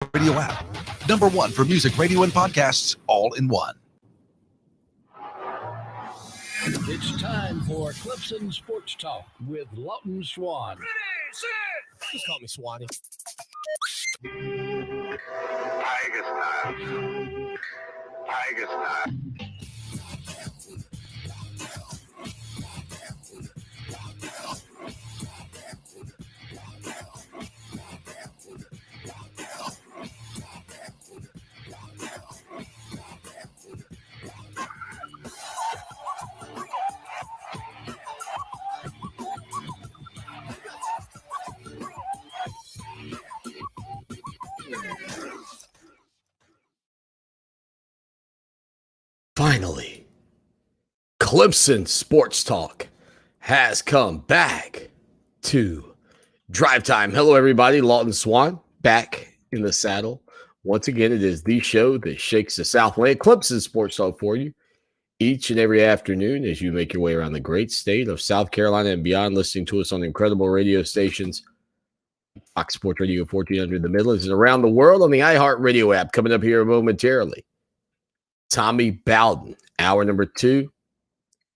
Radio app. #1 for music, radio, and podcasts, all in one. It's time for Clemson Sports Talk with Lawton Swan. Ready, set. Just call me Swanee. Tiger style. Tiger style. Finally, Clemson Sports Talk has come back to Drive Time. Hello, everybody. Lawton Swan back in the saddle. Once again, it is the show that shakes the Southland. Clemson Sports Talk for you each and every afternoon as you make your way around the great state of South Carolina and beyond, listening to us on incredible radio stations. Fox Sports Radio 1400 the Midlands and around the world on the iHeartRadio app. Coming up here momentarily, Tommy Bowden, hour number 2,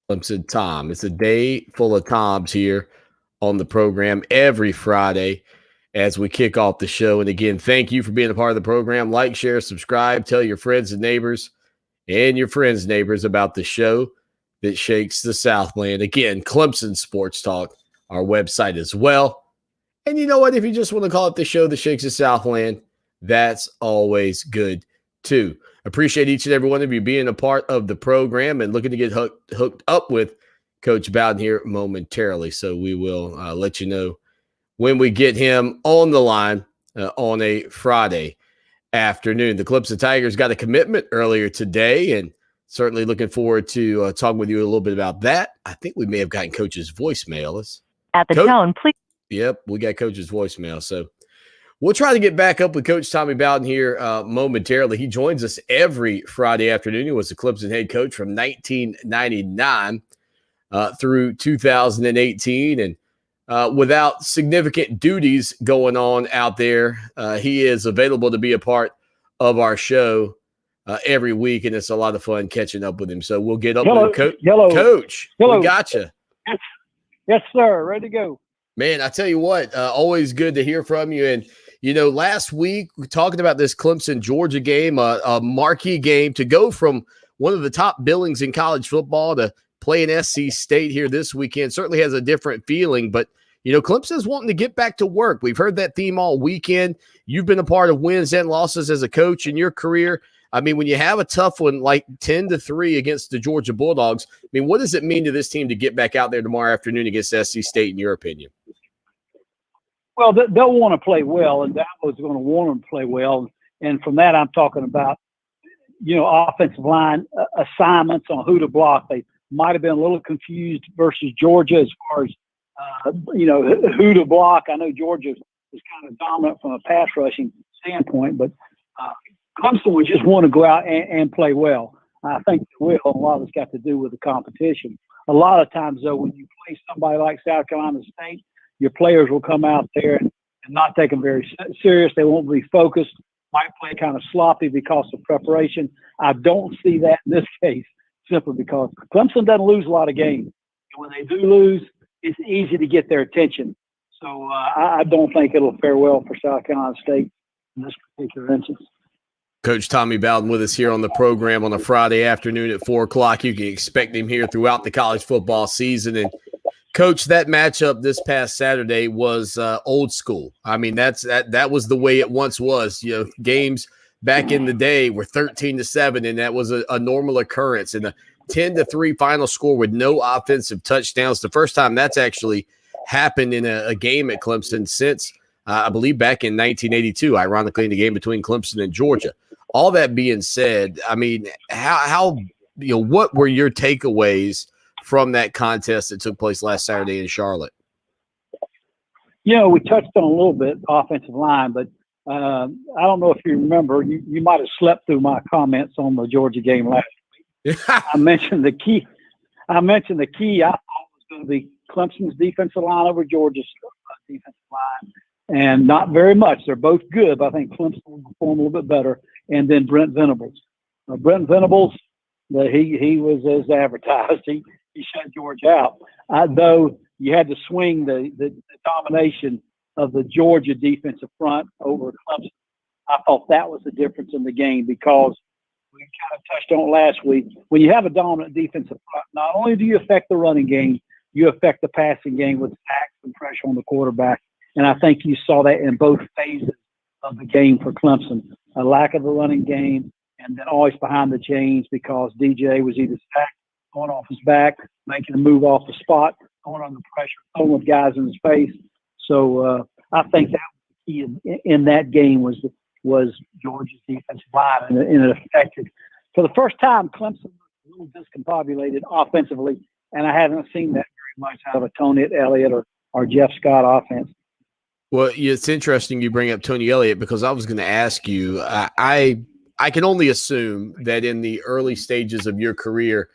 Clemson Tom. It's a day full of Toms here on the program every Friday as we kick off the show. And again, thank you for being a part of the program. Like, share, subscribe, tell your friends and neighbors and your friends' neighbors about the show that shakes the Southland. Again, Clemson Sports Talk, our website as well. And you know what? If you just want to call it the show that shakes the Southland, that's always good too. Appreciate each and every one of you being a part of the program and looking to get hooked up with Coach Bowden here momentarily. So we will let you know when we get him on the line on a Friday afternoon. The Clemson Tigers got a commitment earlier today, and certainly looking forward to talking with you a little bit about that. I think we may have gotten Coach's voicemail. At the tone, please. Yep, we got Coach's voicemail. So we'll try to get back up with Coach Tommy Bowden here momentarily. He joins us every Friday afternoon. He was the Clemson head coach from 1999 through 2018. And without significant duties going on out there, he is available to be a part of our show every week. And it's a lot of fun catching up with him. So we'll get up with him. Coach, we got you. Yes, sir. Ready to go. Man, I tell you what, always good to hear from you. And, you know, last week we talking about this Clemson-Georgia game, a marquee game, to go from one of the top billings in college football to play in SC State here this weekend certainly has a different feeling. But, you know, Clemson's wanting to get back to work. We've heard that theme all weekend. You've been a part of wins and losses as a coach in your career. I mean, when you have a tough one like 10-3 against the Georgia Bulldogs, I mean, what does it mean to this team to get back out there tomorrow afternoon against SC State, in your opinion? Well, they'll want to play well, and Dabo's going to want them to play well. And from that, I'm talking about, you know, offensive line assignments on who to block. They might have been a little confused versus Georgia as far as, you know, who to block. I know Georgia is kind of dominant from a pass rushing standpoint, but Clemson would just want to go out and play well. I think they will. A lot of it's got to do with the competition. A lot of times, though, when you play somebody like South Carolina State, your players will come out there and not take them very serious. They won't be focused, might play kind of sloppy because of preparation. I don't see that in this case, simply because Clemson doesn't lose a lot of games. And when they do lose, it's easy to get their attention. So I don't think it'll fare well for South Carolina State in this particular instance. Coach Tommy Bowden with us here on the program on a Friday afternoon at 4 o'clock. You can expect him here throughout the college football season. And, Coach, that matchup this past Saturday was old school. I mean, that was the way it once was. You know, games back in the day were 13-7, and that was a normal occurrence. And a 10-3 final score with no offensive touchdowns. The first time that's actually happened in a game at Clemson since, I believe, back in 1982, ironically, in the game between Clemson and Georgia. All that being said, I mean, how you know, what were your takeaways from that contest that took place last Saturday in Charlotte? You know, we touched on a little bit offensive line, but I don't know if you remember, you might have slept through my comments on the Georgia game last week. I mentioned the key. I thought was going to be Clemson's defensive line over Georgia's defensive line. and not very much. They're both good, but I think Clemson will perform a little bit better. And then Brent Venables. Brent Venables, he was as advertised. He shut Georgia out. Though you had to swing the domination of the Georgia defensive front over Clemson. I thought that was the difference in the game, because we kind of touched on it last week. When you have a dominant defensive front, not only do you affect the running game, you affect the passing game with sacks and pressure on the quarterback. And I think you saw that in both phases of the game for Clemson. A lack of a running game, and then always behind the chains, because DJ was either sacked, going off his back, making a move off the spot, going under pressure, throwing with guys in his face. So I think that was the key in that game was Georgia's defensive line, and it affected. For the first time, Clemson was a little discombobulated offensively, and I haven't seen that very much out of a Tony Elliott or Jeff Scott offense. Well, it's interesting you bring up Tony Elliott, because I was going to ask you, I can only assume that in the early stages of your career,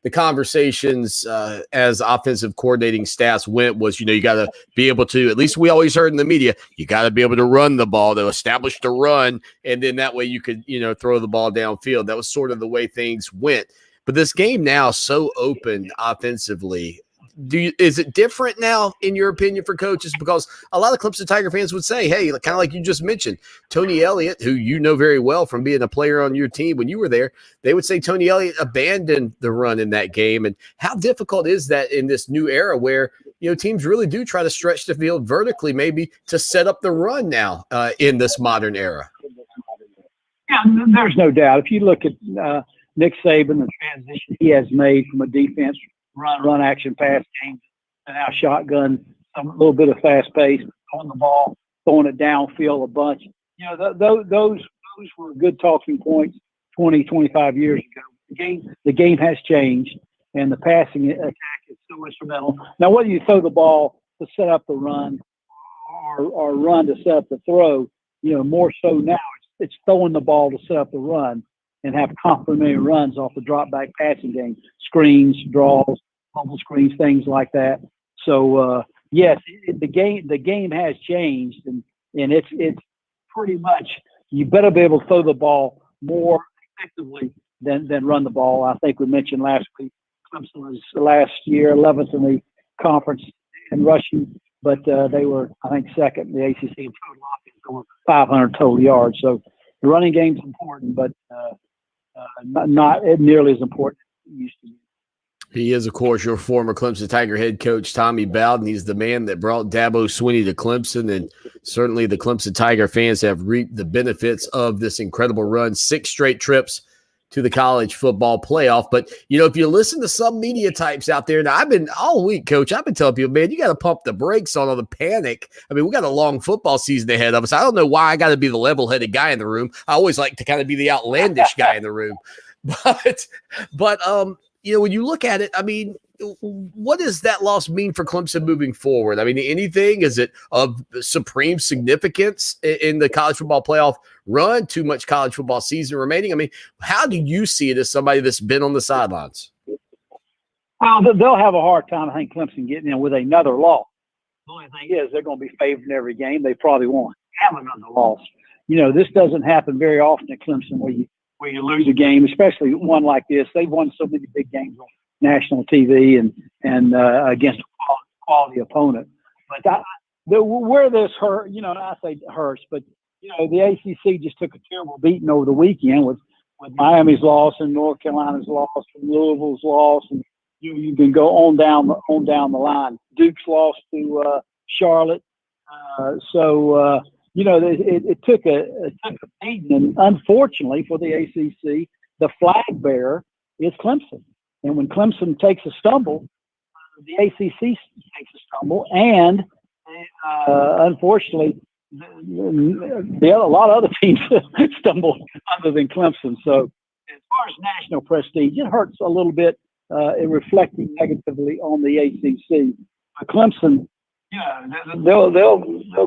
the conversations as offensive coordinating staffs went was, you got to be able to, at least we always heard in the media, you got to be able to run the ball, to establish the run, and then that way you could, throw the ball downfield. That was sort of the way things went. But this game now is so open offensively. Is it different now, in your opinion, for coaches? Because a lot of Clemson Tiger fans would say, hey, kind of like you just mentioned, Tony Elliott, who you know very well from being a player on your team when you were there, they would say Tony Elliott abandoned the run in that game. And how difficult is that in this new era where, teams really do try to stretch the field vertically, maybe to set up the run now in this modern era? Yeah, there's no doubt. If you look at Nick Saban, the transition he has made from a defense run action pass game and now shotgun, a little bit of fast pace on the ball, throwing it downfield a bunch. Those were good talking points 20, 25 years ago. The game has changed, and the passing attack is so instrumental. Now, whether you throw the ball to set up the run or run to set up the throw, more so now it's throwing the ball to set up the run and have complementary runs off the drop back passing game, screens, draws, bubble screens, things like that. So yes, the game has changed, and it's pretty much, you better be able to throw the ball more effectively than run the ball. I think we mentioned last week, Clemson was last year 11th in the conference in rushing, but they were, I think, second in the ACC in total offense, over 500 total yards. So the running game's important, but not nearly as important as it used to be. He is, of course, your former Clemson Tiger head coach, Tommy Bowden. He's the man that brought Dabo Swinney to Clemson, and certainly the Clemson Tiger fans have reaped the benefits of this incredible run, 6 straight trips to the college football playoff. But, if you listen to some media types out there, now I've been all week, Coach, I've been telling people, man, you got to pump the brakes on all the panic. I mean, we got a long football season ahead of us. I don't know why I got to be the level-headed guy in the room. I always like to kind of be the outlandish guy in the room. But when you look at it, I mean, what does that loss mean for Clemson moving forward? I mean, anything? Is it of supreme significance in the college football playoff run? Too much college football season remaining? I mean, how do you see it as somebody that's been on the sidelines? Well, they'll have a hard time, I think, Clemson getting in with another loss. The only thing is they're going to be favored in every game. They probably won't have another loss. This doesn't happen very often at Clemson where you lose a game, especially one like this. They've won so many big games on national TV and against a quality opponent. But where this hurt, I say hurts, but the ACC just took a terrible beating over the weekend with Miami's loss and North Carolina's loss and Louisville's loss, and you can go on down the line. Duke's lost to Charlotte, it took a beating, and unfortunately for the ACC, the flag bearer is Clemson. And when Clemson takes a stumble, the ACC takes a stumble, and unfortunately, a lot of other teams stumble other than Clemson. So as far as national prestige, it hurts a little bit in reflecting negatively on the ACC. But Clemson, they'll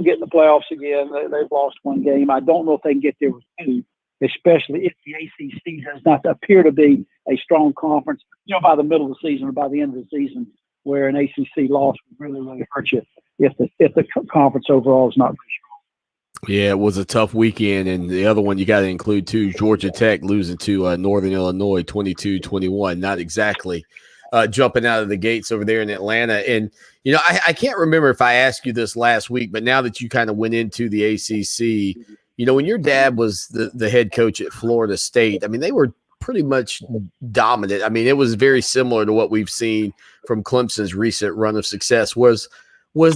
get in the playoffs again. They've lost one game. I don't know if they can get there with 2, especially if the ACC does not appear to be a strong conference, by the middle of the season or by the end of the season. where an ACC loss would really, really hurt you if the conference overall is not very strong. Yeah, it was a tough weekend. And the other one you got to include, too, Georgia Tech losing to Northern Illinois 22-21. Not exactly jumping out of the gates over there in Atlanta. And, you know, I can't remember if I asked you this last week, but now that you kind of went into the ACC, you know, when your dad was the head coach at Florida State, I mean, they were pretty much dominant. I mean, it was very similar to what we've seen from Clemson's recent run of success. Was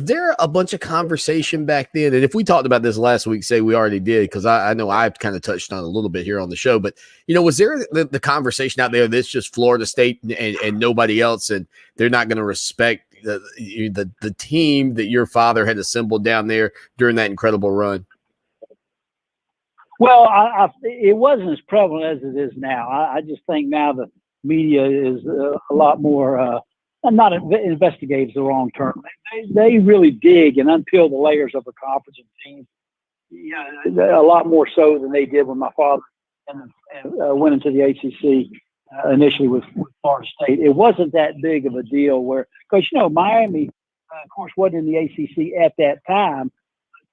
there a bunch of conversation back then? And if we talked about this last week, say we already did, because I know I've kind of touched on it a little bit here on the show, but, you know, was there the conversation out there that's just Florida State and nobody else, and they're not going to respect the team that your father had assembled down there during that incredible run? Well, it wasn't as prevalent as it is now. I just think now the media is a lot more not investigative is the wrong term. They really dig and unpeel the layers of a conference and team. Yeah, a lot more so than they did when my father went into the ACC initially with Florida State. It wasn't that big of a deal because, you know, Miami, of course, wasn't in the ACC at that time.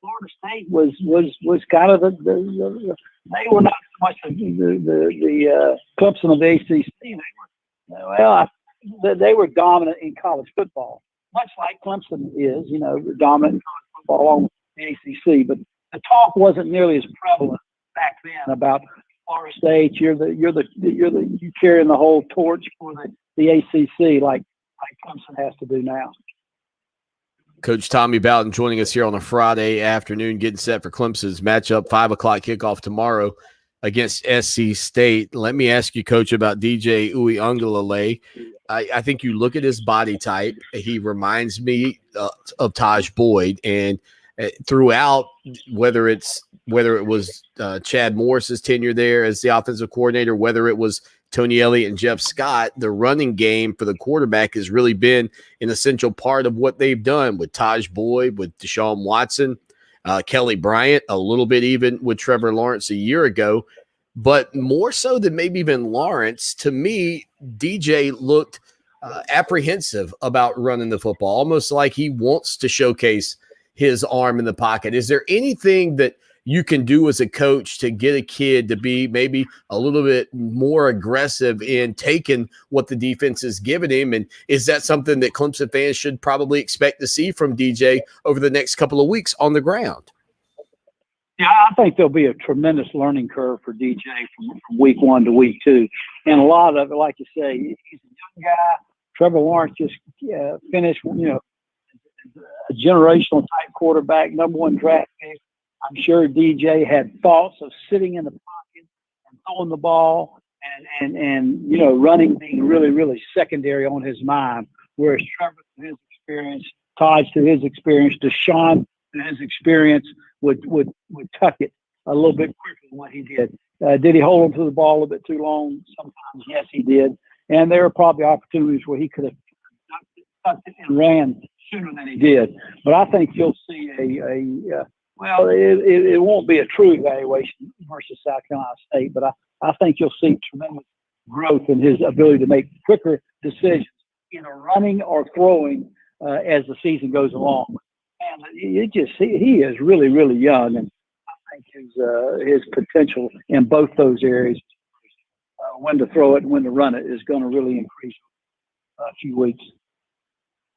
Florida State was kind of they were not so much the Clemson of the ACC. They were dominant in college football, much like Clemson is, you know, dominant in college football along with the ACC. But the talk wasn't nearly as prevalent back then about Florida State. You're carrying the whole torch for the ACC like Clemson has to do now. Coach Tommy Bowden joining us here on a Friday afternoon, getting set for Clemson's matchup, 5 o'clock kickoff tomorrow against SC State. Let me ask you, Coach, about DJ Uiagalelei. I think you look at his body type. He reminds me of Taj Boyd, and throughout, whether it was Chad Morris's tenure there as the offensive coordinator, whether it was Tony Elliott and Jeff Scott, the running game for the quarterback has really been an essential part of what they've done with Taj Boyd, with Deshaun Watson, Kelly Bryant, a little bit even with Trevor Lawrence a year ago. But more so than maybe even Lawrence, to me, DJ looked apprehensive about running the football, almost like he wants to showcase his arm in the pocket. Is there anything that you can do as a coach to get a kid to be maybe a little bit more aggressive in taking what the defense is giving him? And is that something that Clemson fans should probably expect to see from DJ over the next couple of weeks on the ground? Yeah, I think there'll be a tremendous learning curve for DJ from week 1 to week 2. And a lot of it, like you say, he's a young guy. Trevor Lawrence just finished, you know, a generational type quarterback, #1 draft pick. I'm sure DJ had thoughts of sitting in the pocket and throwing the ball and you know, running being really, really secondary on his mind. Whereas Trevor, through his experience, Taj, through his experience, Deshaun, through his experience, would tuck it a little bit quicker than what he did. Did he hold on to the ball a little bit too long? Sometimes, yes, he did. And there were probably opportunities where he could have tucked it and ran sooner than he did. But I think you'll see it won't be a true evaluation versus South Carolina State, but I think you'll see tremendous growth in his ability to make quicker decisions, either running or throwing as the season goes along. And he is really, really young, and I think his potential in both those areas, when to throw it and when to run it, is going to really increase a few weeks.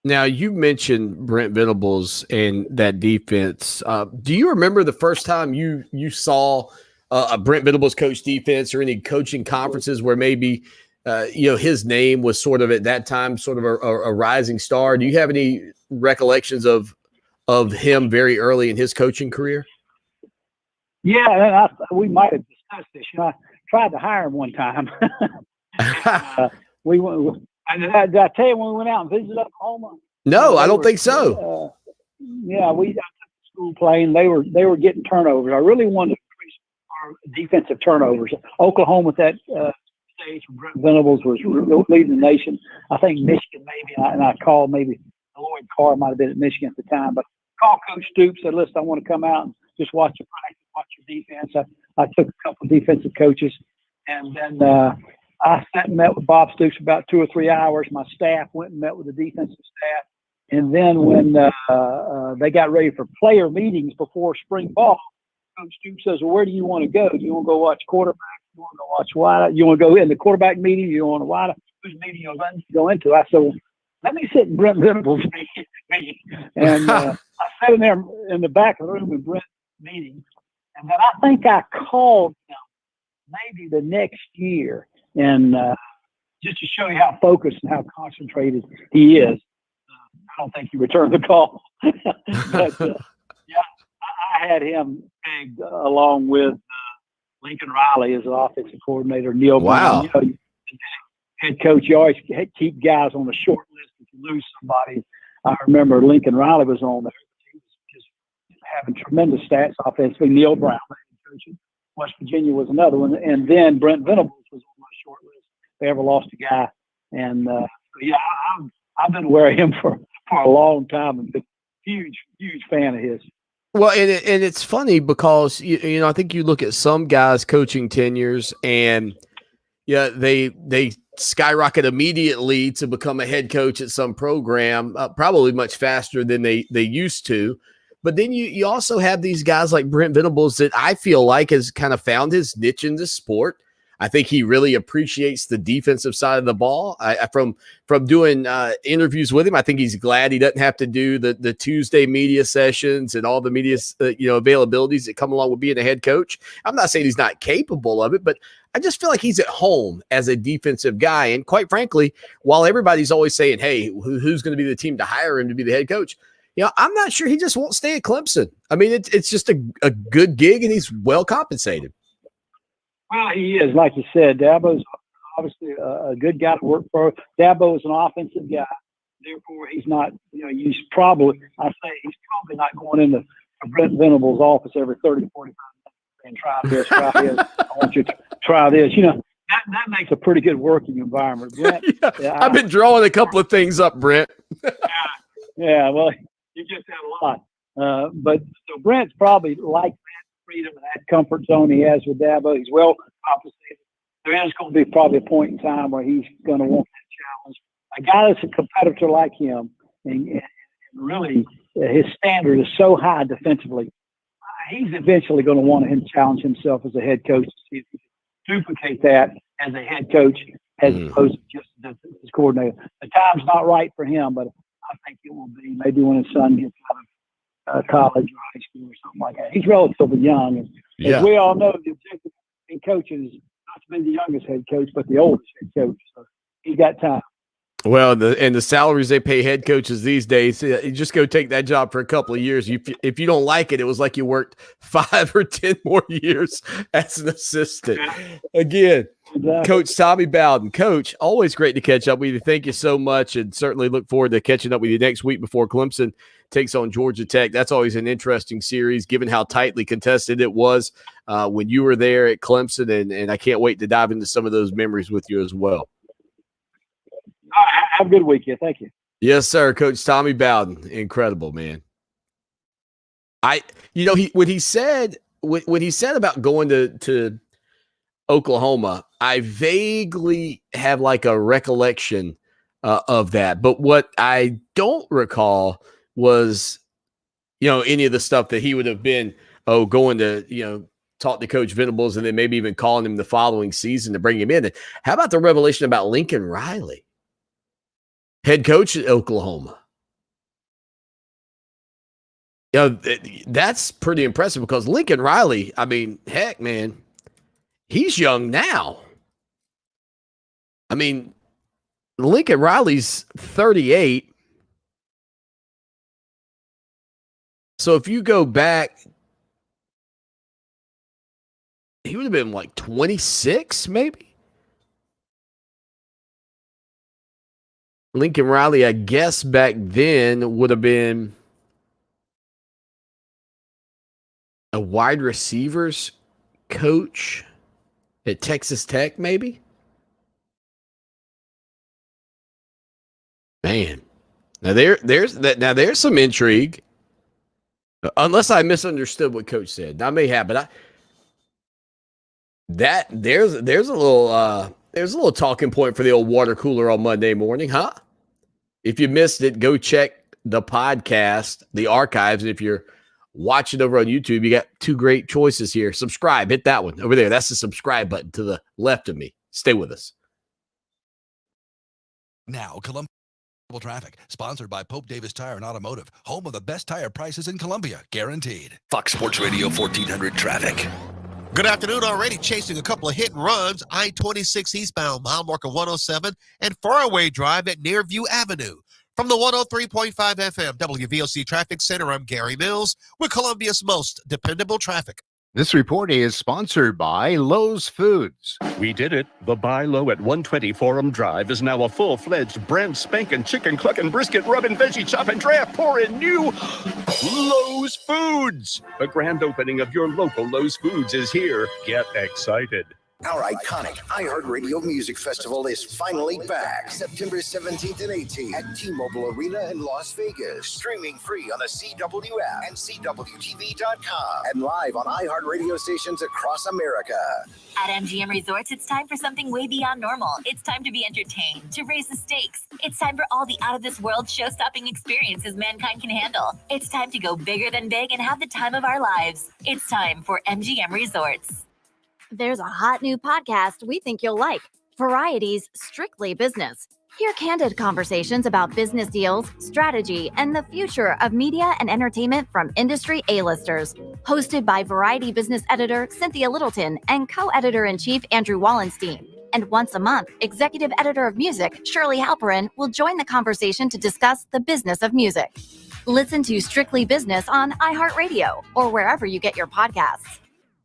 Now, you mentioned Brent Venables and that defense. Do you remember the first time you saw a Brent Venables coach defense or any coaching conferences where maybe his name was sort of at that time sort of a rising star? Do you have any recollections of him very early in his coaching career? Yeah, we might have discussed this. You know, I tried to hire him one time. Did I tell you when we went out and visited Oklahoma? No, I don't think so. I took the school playing. They were getting turnovers. I really wanted to increase our defensive turnovers. Oklahoma at that stage, Brent Venables was leading the nation. I think Michigan maybe, and I called maybe Lloyd Carr might have been at Michigan at the time, but called Coach Stoops, said, listen, I want to come out and just watch your practice, watch your defense. I took a couple of defensive coaches, and then I sat and met with Bob Stoops about 2 or 3 hours. My staff went and met with the defensive staff. And then when they got ready for player meetings before spring ball, Coach Stoops says, well, where do you want to go? Do you want to go watch quarterback? You want to go watch wide? You want to go in the quarterback meeting? You want to wide? Whose meeting you go into? I said, well, let me sit in Brent Venables' meeting. And I sat in there in the back of the room in Brent's meeting. And then I think I called him maybe the next year. And just to show you how focused and how concentrated he is. I don't think he returned the call. But, yeah, I had him pegged along with Lincoln Riley as an offensive coordinator. Neil Wow. Brown, head coach, you always keep guys on the short list if you lose somebody. I remember Lincoln Riley was on there. He was just having tremendous stats offensively. Neil Brown, head coach at West Virginia, was another one. And then Brent Venables was on my short list. They ever lost a guy. And, yeah, I've been aware of him for a long time and been a huge fan of his. Well, and it's funny because, you know, I think you look at some guys' coaching tenures and, yeah, they skyrocket immediately to become a head coach at some program, probably much faster than they used to. But then you also have these guys like Brent Venables that I feel like has kind of found his niche in the sport. I think he really appreciates the defensive side of the ball. From doing interviews with him, I think he's glad he doesn't have to do the Tuesday media sessions and all the media availabilities that come along with being a head coach. I'm not saying he's not capable of it, but I just feel like he's at home as a defensive guy. And quite frankly, while everybody's always saying, hey, who's going to be the team to hire him to be the head coach? You know, I'm not sure he just won't stay at Clemson. I mean, it's just a good gig and he's well compensated. Well, he is. Like you said, Dabo's obviously a good guy to work for. Dabo is an offensive guy. Therefore, he's not, he's probably not going into Brent Venables' office every 30, 45 minutes and try this. I want you to try this. That makes a pretty good working environment. Brent, I've been drawing a couple of things up, Brent. Yeah, well, you just have a lot. But so Brent's probably like that freedom and that comfort zone he has with Dabo. He's well compensated. There is going to be probably a point in time where he's going to want that challenge. A guy that's a competitor like him, and really his standard is so high defensively, he's eventually going to want him to challenge himself as a head coach to see if he can duplicate that as a head coach as opposed to just as coordinator. The time's not right for him, but I think it will be maybe when his son gets out of college or high school or something like that. He's relatively young. And as we all know, the objective in coaching is not to be the youngest head coach, but the oldest head coach. So he's got time. Well, the salaries they pay head coaches these days, you just go take that job for a couple of years. If you don't like it, it was like you worked 5 or 10 more years as an assistant. Again, exactly. Coach Tommy Bowden. Coach, always great to catch up with you. Thank you so much, and certainly look forward to catching up with you next week before Clemson takes on Georgia Tech. That's always an interesting series, given how tightly contested it was when you were there at Clemson, and I can't wait to dive into some of those memories with you as well. All right, have a good weekend. Thank you. Yes, sir. Coach Tommy Bowden. Incredible, man. When he said about going to Oklahoma, I vaguely have like a recollection of that. But what I don't recall was, any of the stuff that he would have been, going to, talk to Coach Venables and then maybe even calling him the following season to bring him in. How about the revelation about Lincoln Riley? Head coach at Oklahoma. That's pretty impressive because Lincoln Riley, I mean, heck, man, he's young now. I mean, Lincoln Riley's 38. So if you go back, he would have been like 26, maybe. Lincoln Riley, I guess back then would have been a wide receivers coach at Texas Tech, maybe. Man, now there's some intrigue. Unless I misunderstood what Coach said, I may have, but there's a little There's a little talking point for the old water cooler on Monday morning, huh? If you missed it, go check the podcast, the archives. And if you're watching over on YouTube, you got two great choices here. Subscribe, hit that one over there. That's the subscribe button to the left of me. Stay with us. Now, Columbia Traffic, sponsored by Pope Davis Tire and Automotive, home of the best tire prices in Columbia, guaranteed. Fox Sports Radio 1400 traffic. Good afternoon. Already chasing a couple of hit and runs. I-26 eastbound, mile marker 107, and Faraway Drive at Nearview Avenue. From the 103.5 FM WVOC Traffic Center, I'm Gary Mills with Columbia's most dependable traffic. This report is sponsored by Lowe's Foods. We did it. The Buy Low at 120 Forum Drive is now a full-fledged brand spanking chicken clucking brisket rubbing veggie chopping draft pouring new Lowe's Foods. The grand opening of your local Lowe's Foods is here. Get excited. Our iconic iHeartRadio Music Festival is finally back September 17th and 18th at T-Mobile Arena in Las Vegas. Streaming free on the CW app and CWTV.com and live on iHeartRadio stations across America. At MGM Resorts, it's time for something way beyond normal. It's time to be entertained, to raise the stakes. It's time for all the out-of-this-world show-stopping experiences mankind can handle. It's time to go bigger than big and have the time of our lives. It's time for MGM Resorts. There's a hot new podcast we think you'll like. Variety's Strictly Business. Hear candid conversations about business deals, strategy, and the future of media and entertainment from industry A-listers. Hosted by Variety business editor Cynthia Littleton and co-editor-in-chief Andrew Wallenstein. And once a month, executive editor of music Shirley Halperin will join the conversation to discuss the business of music. Listen to Strictly Business on iHeartRadio or wherever you get your podcasts.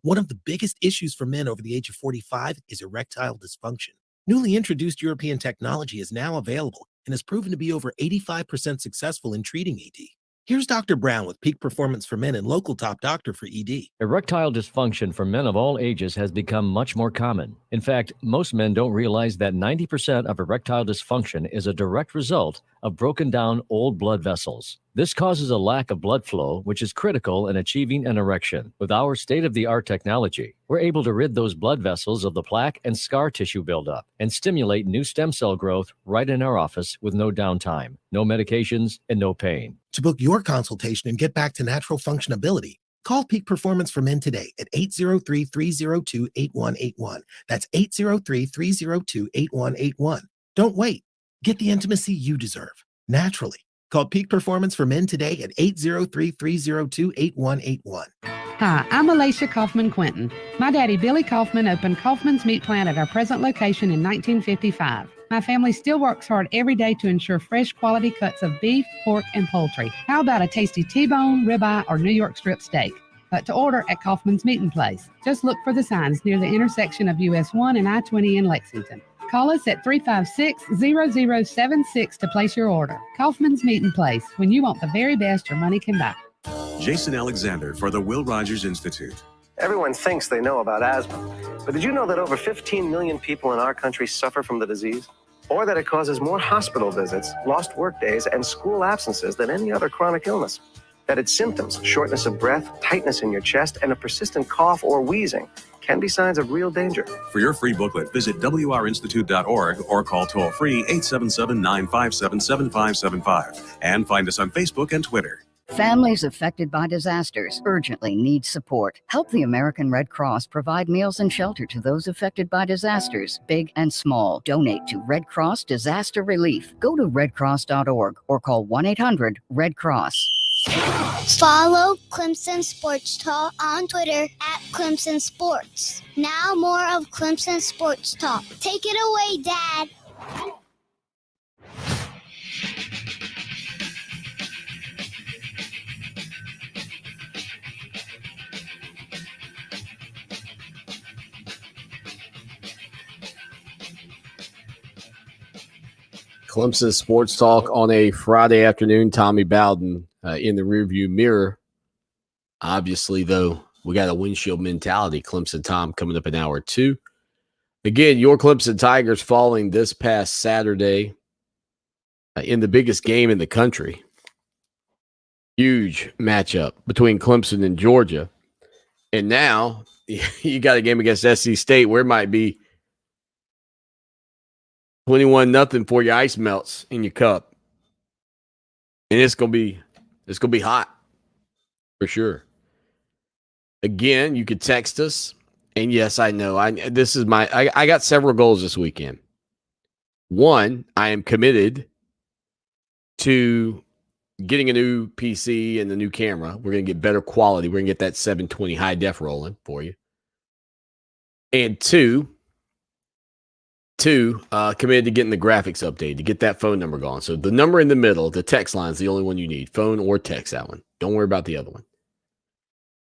One of the biggest issues for men over the age of 45 is erectile dysfunction. Newly introduced European technology is now available and has proven to be over 85% successful in treating ED. Here's Dr. Brown with Peak Performance for Men and local top doctor for ED. Erectile dysfunction for men of all ages has become much more common. In fact, most men don't realize that 90% of erectile dysfunction is a direct result of broken down old blood vessels. This causes a lack of blood flow, which is critical in achieving an erection. With our state-of-the-art technology, we're able to rid those blood vessels of the plaque and scar tissue buildup and stimulate new stem cell growth right in our office with no downtime, no medications, and no pain. To book your consultation and get back to natural functionability, call Peak Performance for Men today at 803-302-8181. That's 803-302-8181. Don't wait. Get the intimacy you deserve, naturally. Call Peak Performance for Men today at 803-302-8181. Hi, I'm Alicia Kaufman-Quinton. My daddy, Billy Kaufman, opened Kaufman's Meat Plant at our present location in 1955. My family still works hard every day to ensure fresh quality cuts of beef, pork, and poultry. How about a tasty T-bone, ribeye, or New York strip steak? But to order at Kaufman's Meat Place, just look for the signs near the intersection of US 1 and I-20 in Lexington. Call us at 356-0076 to place your order. Kaufman's Meat Place, when you want the very best your money can buy. Jason Alexander for the Will Rogers Institute. Everyone thinks they know about asthma, but did you know that over 15 million people in our country suffer from the disease? Or that it causes more hospital visits, lost work days, and school absences than any other chronic illness? That its symptoms, shortness of breath, tightness in your chest, and a persistent cough or wheezing can be signs of real danger. For your free booklet, visit wrinstitute.org or call toll-free 877-957-7575. And find us on Facebook and Twitter. Families affected by disasters urgently need support. Help the American Red Cross provide meals and shelter to those affected by disasters, big and small. Donate to Red Cross Disaster Relief. Go to redcross.org or call 1-800-RED-CROSS. Follow Clemson Sports Talk on Twitter at Clemson Sports. Now more of Clemson Sports Talk. Take it away, Dad. Clemson Sports Talk on a Friday afternoon. Tommy Bowden in the rearview mirror. Obviously, though, we got a windshield mentality. Clemson Tom coming up in hour 2. Again, your Clemson Tigers falling this past Saturday in the biggest game in the country. Huge matchup between Clemson and Georgia. And now you got a game against SC State where it might be 21-0 for your ice melts in your cup. And it's gonna be hot for sure. Again, you could text us. And yes, I know. I got several goals this weekend. One, I am committed to getting a new PC and a new camera. We're going to get better quality. We're going to get that 720 high def rolling for you. And two, committed to getting the graphics updated, to get that phone number going. So the number in the middle, the text line, is the only one you need. Phone or text, that one. Don't worry about the other one.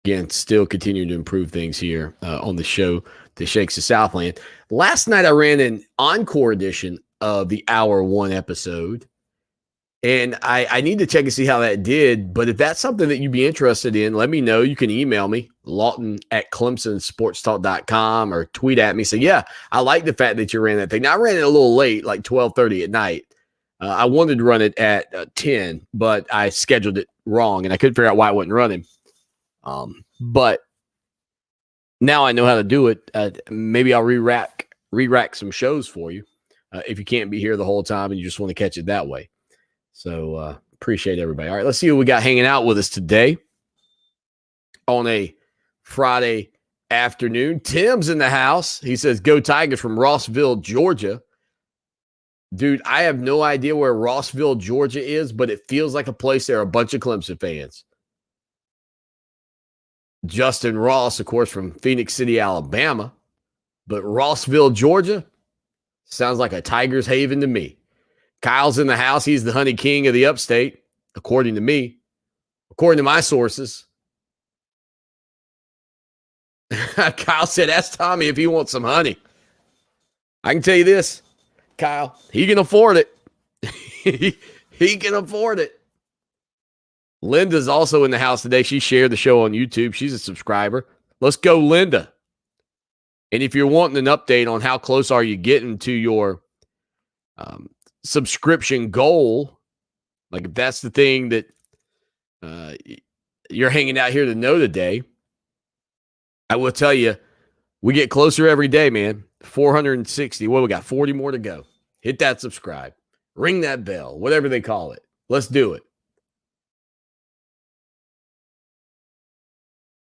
Again, still continuing to improve things here on the show that shakes the Southland. Last night I ran an encore edition of the Hour 1 episode. And I need to check and see how that did. But if that's something that you'd be interested in, let me know. You can email me, Lawton@ClemsonSportsTalk.com, or tweet at me. Say, yeah, I like the fact that you ran that thing. Now, I ran it a little late, like 12:30 at night. I wanted to run it at 10, but I scheduled it wrong, and I couldn't figure out why it wasn't running. But now I know how to do it. Maybe I'll re-rack some shows for you if you can't be here the whole time and you just want to catch it that way. So appreciate everybody. All right, let's see who we got hanging out with us today on a Friday afternoon. Tim's in the house. He says, go Tigers from Rossville, Georgia. Dude, I have no idea where Rossville, Georgia is, but it feels like a place there are a bunch of Clemson fans. Justin Ross, of course, from Phoenix City, Alabama. But Rossville, Georgia sounds like a Tigers haven to me. Kyle's in the house. He's the honey king of the upstate, according to me, according to my sources. Kyle said, ask Tommy if he wants some honey. I can tell you this, Kyle, he can afford it. He can afford it. Linda's also in the house today. She shared the show on YouTube. She's a subscriber. Let's go, Linda. And if you're wanting an update on how close are you getting to your subscription goal, like if that's the thing that you're hanging out here to know today, I will tell you, we get closer every day, man. 460. Well, we got 40 more to go. Hit that subscribe. Ring that bell, whatever they call it. Let's do it.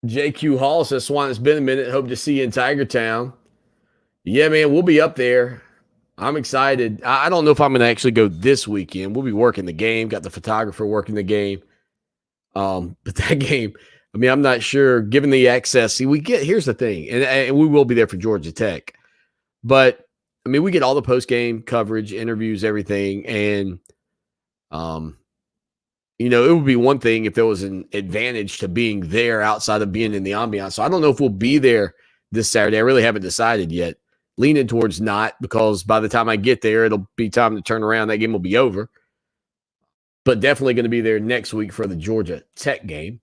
JQ Hall says, Swan, it's been a minute. Hope to see you in Tiger Town. Yeah, man, we'll be up there. I'm excited. I don't know if I'm going to actually go this weekend. We'll be working the game. Got the photographer working the game. But that game, I mean, I'm not sure. Given the access, here's the thing, and we will be there for Georgia Tech. But, I mean, we get all the post-game coverage, interviews, everything. And, it would be one thing if there was an advantage to being there outside of being in the ambiance. So I don't know if we'll be there this Saturday. I really haven't decided yet. Leaning towards not, because by the time I get there, it'll be time to turn around. That game will be over. But definitely going to be there next week for the Georgia Tech game.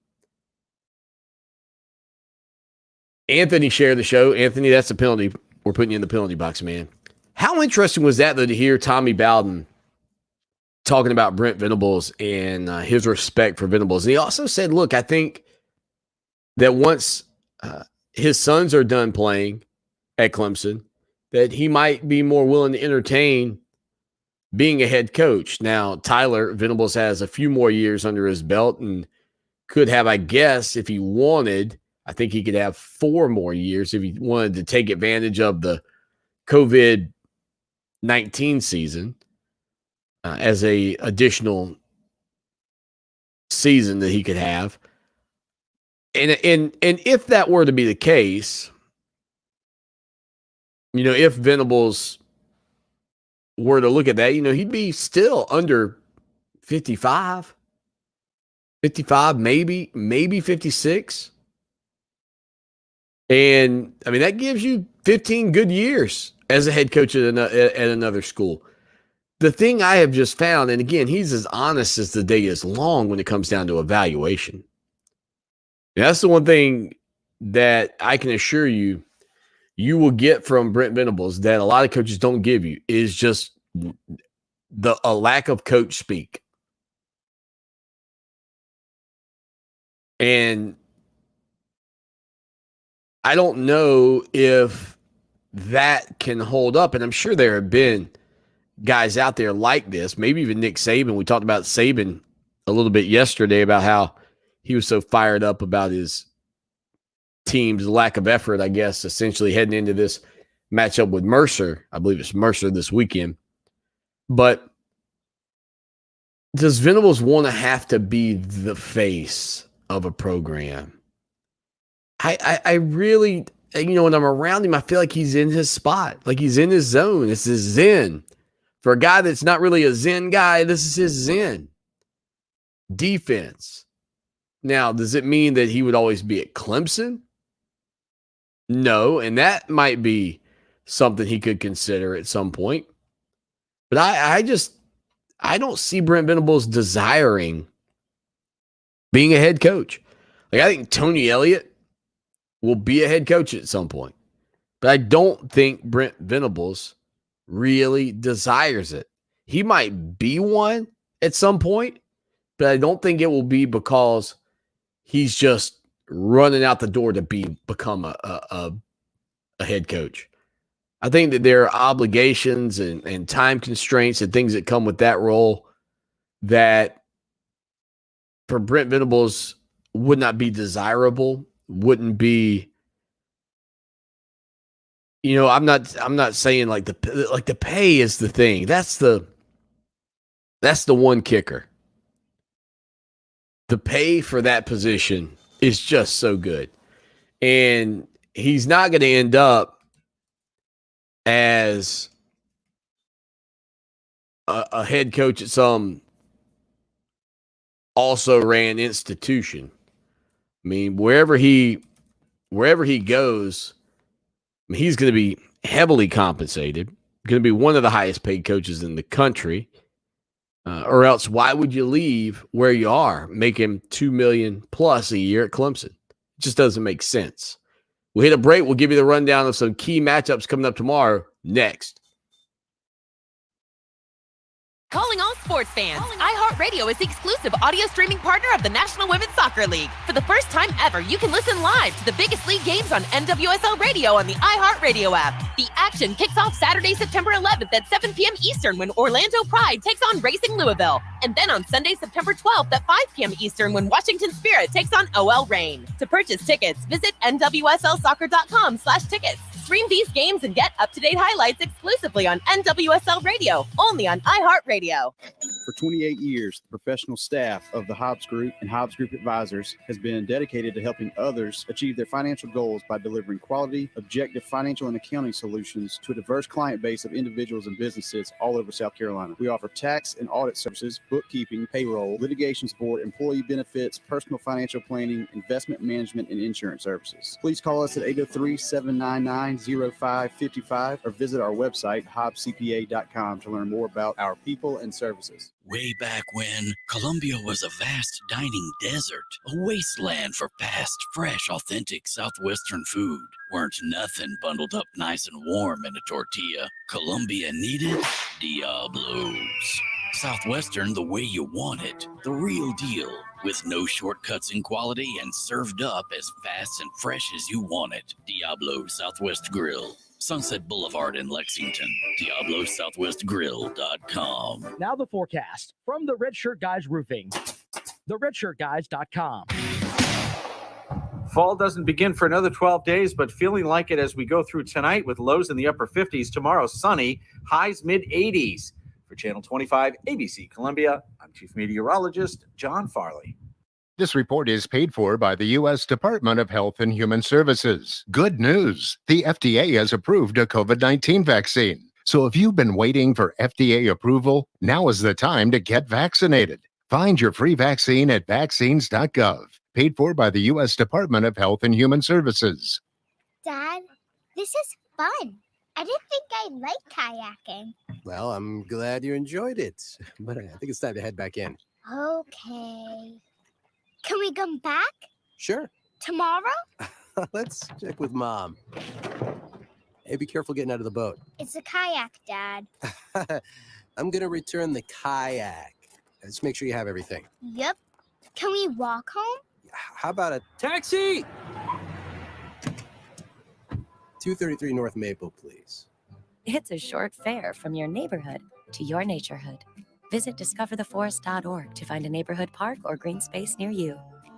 Anthony shared the show. Anthony, that's a penalty. We're putting you in the penalty box, man. How interesting was that, though, to hear Tommy Bowden talking about Brent Venables and his respect for Venables. And he also said, look, I think that once his sons are done playing at Clemson, that he might be more willing to entertain being a head coach. Now, Tyler Venables has a few more years under his belt and could have, I guess, if he wanted, I think he could have 4 more years if he wanted to take advantage of the COVID-19 season as a additional season that he could have. And if that were to be the case, if Venables were to look at that, he'd be still under 55, maybe 56. And, I mean, that gives you 15 good years as a head coach at another school. The thing I have just found, and again, he's as honest as the day is long when it comes down to evaluation. And that's the one thing that I can assure you will get from Brent Venables that a lot of coaches don't give you, is just a lack of coach speak. And I don't know if that can hold up. And I'm sure there have been guys out there like this, maybe even Nick Saban. We talked about Saban a little bit yesterday about how he was so fired up about his team's lack of effort, I guess, essentially heading into this matchup with Mercer. I believe it's Mercer this weekend. But does Venables want to have to be the face of a program? I really, when I'm around him, I feel like he's in his spot, like he's in his zone. It's his zen. For a guy that's not really a zen guy, this is his zen. Defense. Now, does it mean that he would always be at Clemson? No, and that might be something he could consider at some point. But I don't see Brent Venables desiring being a head coach. Like, I think Tony Elliott will be a head coach at some point. But I don't think Brent Venables really desires it. He might be one at some point, but I don't think it will be because he's just running out the door to become a head coach. I think that there are obligations and time constraints and things that come with that role that for Brent Venables would not be desirable, wouldn't be, I'm not saying like the pay is the thing. That's the one kicker. The pay for that position is just so good. And he's not going to end up as a head coach at some also ran institution. I mean, wherever he goes, he's going to be heavily compensated, going to be one of the highest paid coaches in the country. Or else, why would you leave where you are, making $2 million plus a year at Clemson? It just doesn't make sense. We'll hit a break. We'll give you the rundown of some key matchups coming up tomorrow next. Calling all sports fans, iHeartRadio is the exclusive audio streaming partner of the National Women's Soccer League. For the first time ever, you can listen live to the biggest league games on NWSL Radio on the iHeartRadio app. The action kicks off Saturday, September 11th at 7 p.m. Eastern when Orlando Pride takes on Racing Louisville. And then on Sunday, September 12th at 5 p.m. Eastern when Washington Spirit takes on OL Reign. To purchase tickets, visit nwslsoccer.com/tickets. Stream these games and get up-to-date highlights exclusively on NWSL Radio, only on iHeartRadio. For 28 years, the professional staff of the Hobbs Group and Hobbs Group Advisors has been dedicated to helping others achieve their financial goals by delivering quality, objective financial and accounting solutions to a diverse client base of individuals and businesses all over South Carolina. We offer tax and audit services, bookkeeping, payroll, litigation support, employee benefits, personal financial planning, investment management, and insurance services. Please call us at 803-799-0555 or visit our website, hobbscpa.com, to learn more about our people and services. Way back when, Columbia was a vast dining desert, a wasteland for fast, fresh, authentic Southwestern food. Weren't nothing bundled up nice and warm in a tortilla. Columbia needed Diablos. Southwestern the way you want it. The real deal, with no shortcuts in quality and served up as fast and fresh as you want it. Diablo Southwest Grill. Sunset Boulevard in Lexington. DiabloSouthwestGrill.com. Now the forecast from the Red Shirt Guys Roofing. TheRedShirtGuys.com. Fall doesn't begin for another 12 days, but feeling like it as we go through tonight with lows in the upper 50s. Tomorrow, sunny, highs mid-80s. For Channel 25, ABC Columbia, I'm Chief Meteorologist John Farley. This report is paid for by the U.S. Department of Health and Human Services. Good news. The FDA has approved a COVID-19 vaccine. So if you've been waiting for FDA approval, now is the time to get vaccinated. Find your free vaccine at vaccines.gov. Paid for by the U.S. Department of Health and Human Services. Dad, this is fun. I didn't think I liked kayaking. Well, I'm glad you enjoyed it, but I think it's time to head back in. Okay. Can we come back? Sure. Tomorrow? Let's check with Mom. Hey, be careful getting out of the boat. It's a kayak, Dad. I'm going to return the kayak. Just make sure you have everything. Yep. Can we walk home? How about a taxi? 233 North Maple, please. It's a short fare from your neighborhood to your naturehood. Visit discovertheforest.org to find a neighborhood park or green space near you.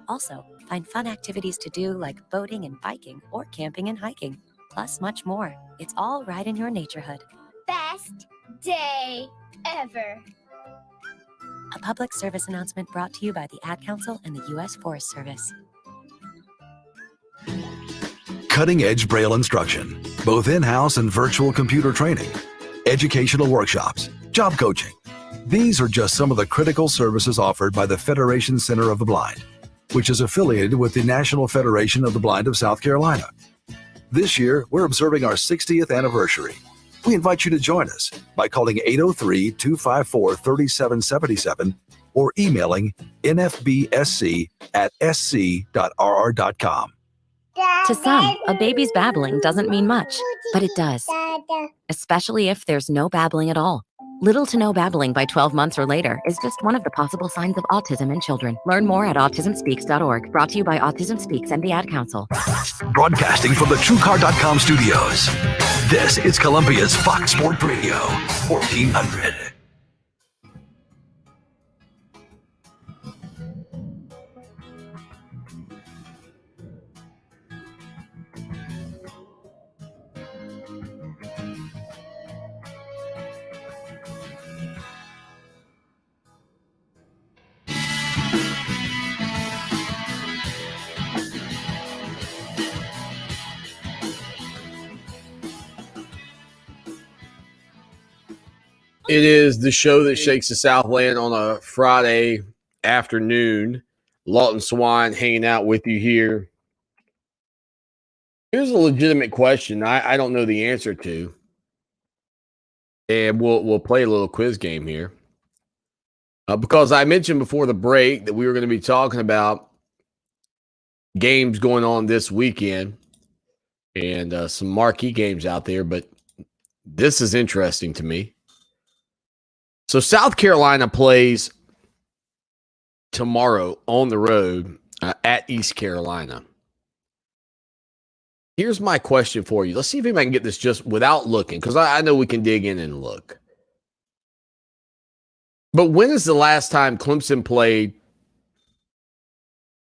Also, find fun activities to do like boating and biking or camping and hiking, plus much more. It's all right in your naturehood. Best day ever. A public service announcement brought to you by the Ad Council and the U.S. Forest Service. Cutting-edge Braille instruction, both in-house and virtual computer training, educational workshops, job coaching. These are just some of the critical services offered by the Federation Center of the Blind, which is affiliated with the National Federation of the Blind of South Carolina. This year, we're observing our 60th anniversary. We invite you to join us by calling 803-254-3777 or emailing nfbsc@sc.rr.com. To some, a baby's babbling doesn't mean much, but it does, especially if there's no babbling at all. Little to no babbling by 12 months or later is just one of the possible signs of autism in children. Learn more at autismspeaks.org. Brought to you by Autism Speaks and the Ad Council. Broadcasting from the TrueCar.com studios, this is Columbia's Fox Sports Radio, 1400. It is the show that shakes the Southland on a Friday afternoon. Lawton Swan hanging out with you here. Here's a legitimate question I don't know the answer to. And we'll play a little quiz game here. Because I mentioned before the break that we were going to be talking about games going on this weekend and some marquee games out there, but this is interesting to me. So South Carolina plays tomorrow on the road at East Carolina. Here's my question for you. Let's see if I can get this just without looking, because I know we can dig in and look. But when is the last time Clemson played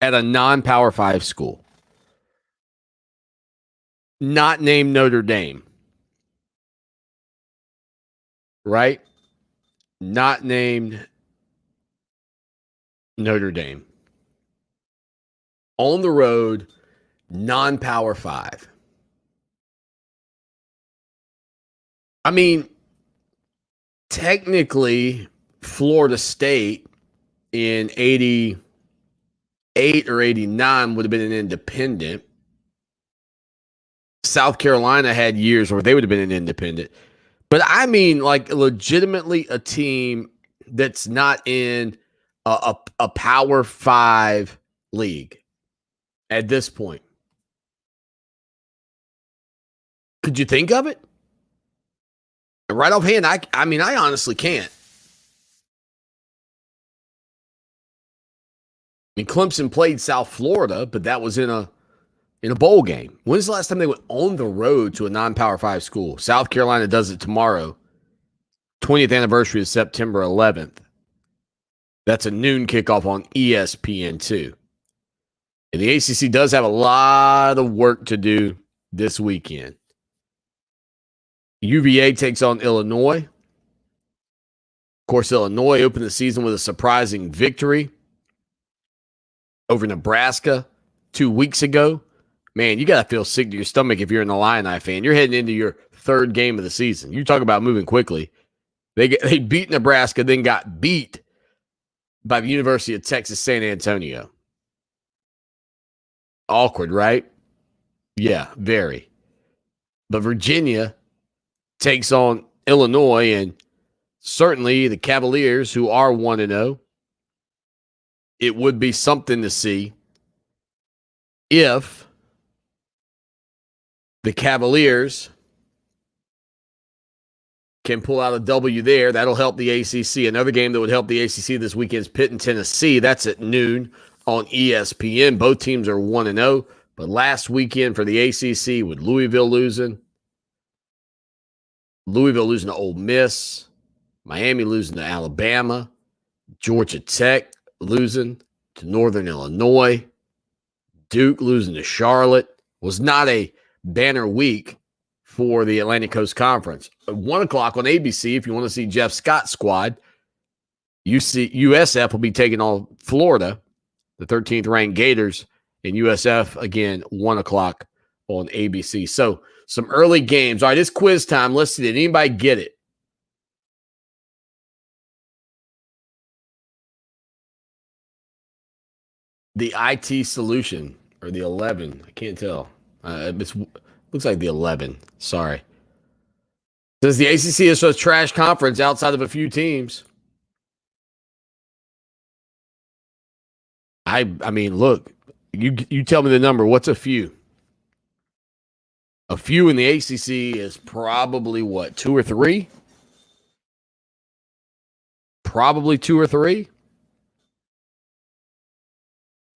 at a non-Power 5 school? Not named Notre Dame. Right? Not named Notre Dame. On the road, non-Power 5. I mean, technically, Florida State in 88 or 89 would have been an independent. South Carolina had years where they would have been an independent. But I mean, like, legitimately a team that's not in a Power 5 league at this point. Could you think of it? Right offhand, I mean, I honestly can't. I mean, Clemson played South Florida, but that was in a bowl game. When's the last time they went on the road to a non-Power 5 school? South Carolina does it tomorrow. 20th anniversary is September 11th. That's a noon kickoff on ESPN2. And the ACC does have a lot of work to do this weekend. UVA takes on Illinois. Of course, Illinois opened the season with a surprising victory over Nebraska 2 weeks ago. Man, you got to feel sick to your stomach if you're an Illini fan. You're heading into your third game of the season. You talk about moving quickly. They beat Nebraska, then got beat by the University of Texas San Antonio. Awkward, right? Yeah, very. But Virginia takes on Illinois, and certainly the Cavaliers, who are 1-0, it would be something to see if the Cavaliers can pull out a W there. That'll help the ACC. Another game that would help the ACC this weekend is Pitt and Tennessee. That's at noon on ESPN. Both teams are 1-0. But last weekend for the ACC with Louisville losing to Ole Miss, Miami losing to Alabama. Georgia Tech losing to Northern Illinois. Duke losing to Charlotte. Was not a banner week for the Atlantic Coast Conference. At 1 o'clock on ABC, if you want to see Jeff Scott's squad, USF will be taking on Florida, the 13th ranked Gators, and USF again, 1 o'clock on ABC. So some early games. All right, it's quiz time. Let's see. Did anybody get it? The IT solution, or the 11. I can't tell. It looks like the 11. Sorry. Says the ACC is a trash conference outside of a few teams. I mean, look, you tell me the number. What's a few? A few in the ACC is probably what, 2 or 3? Probably 2 or 3.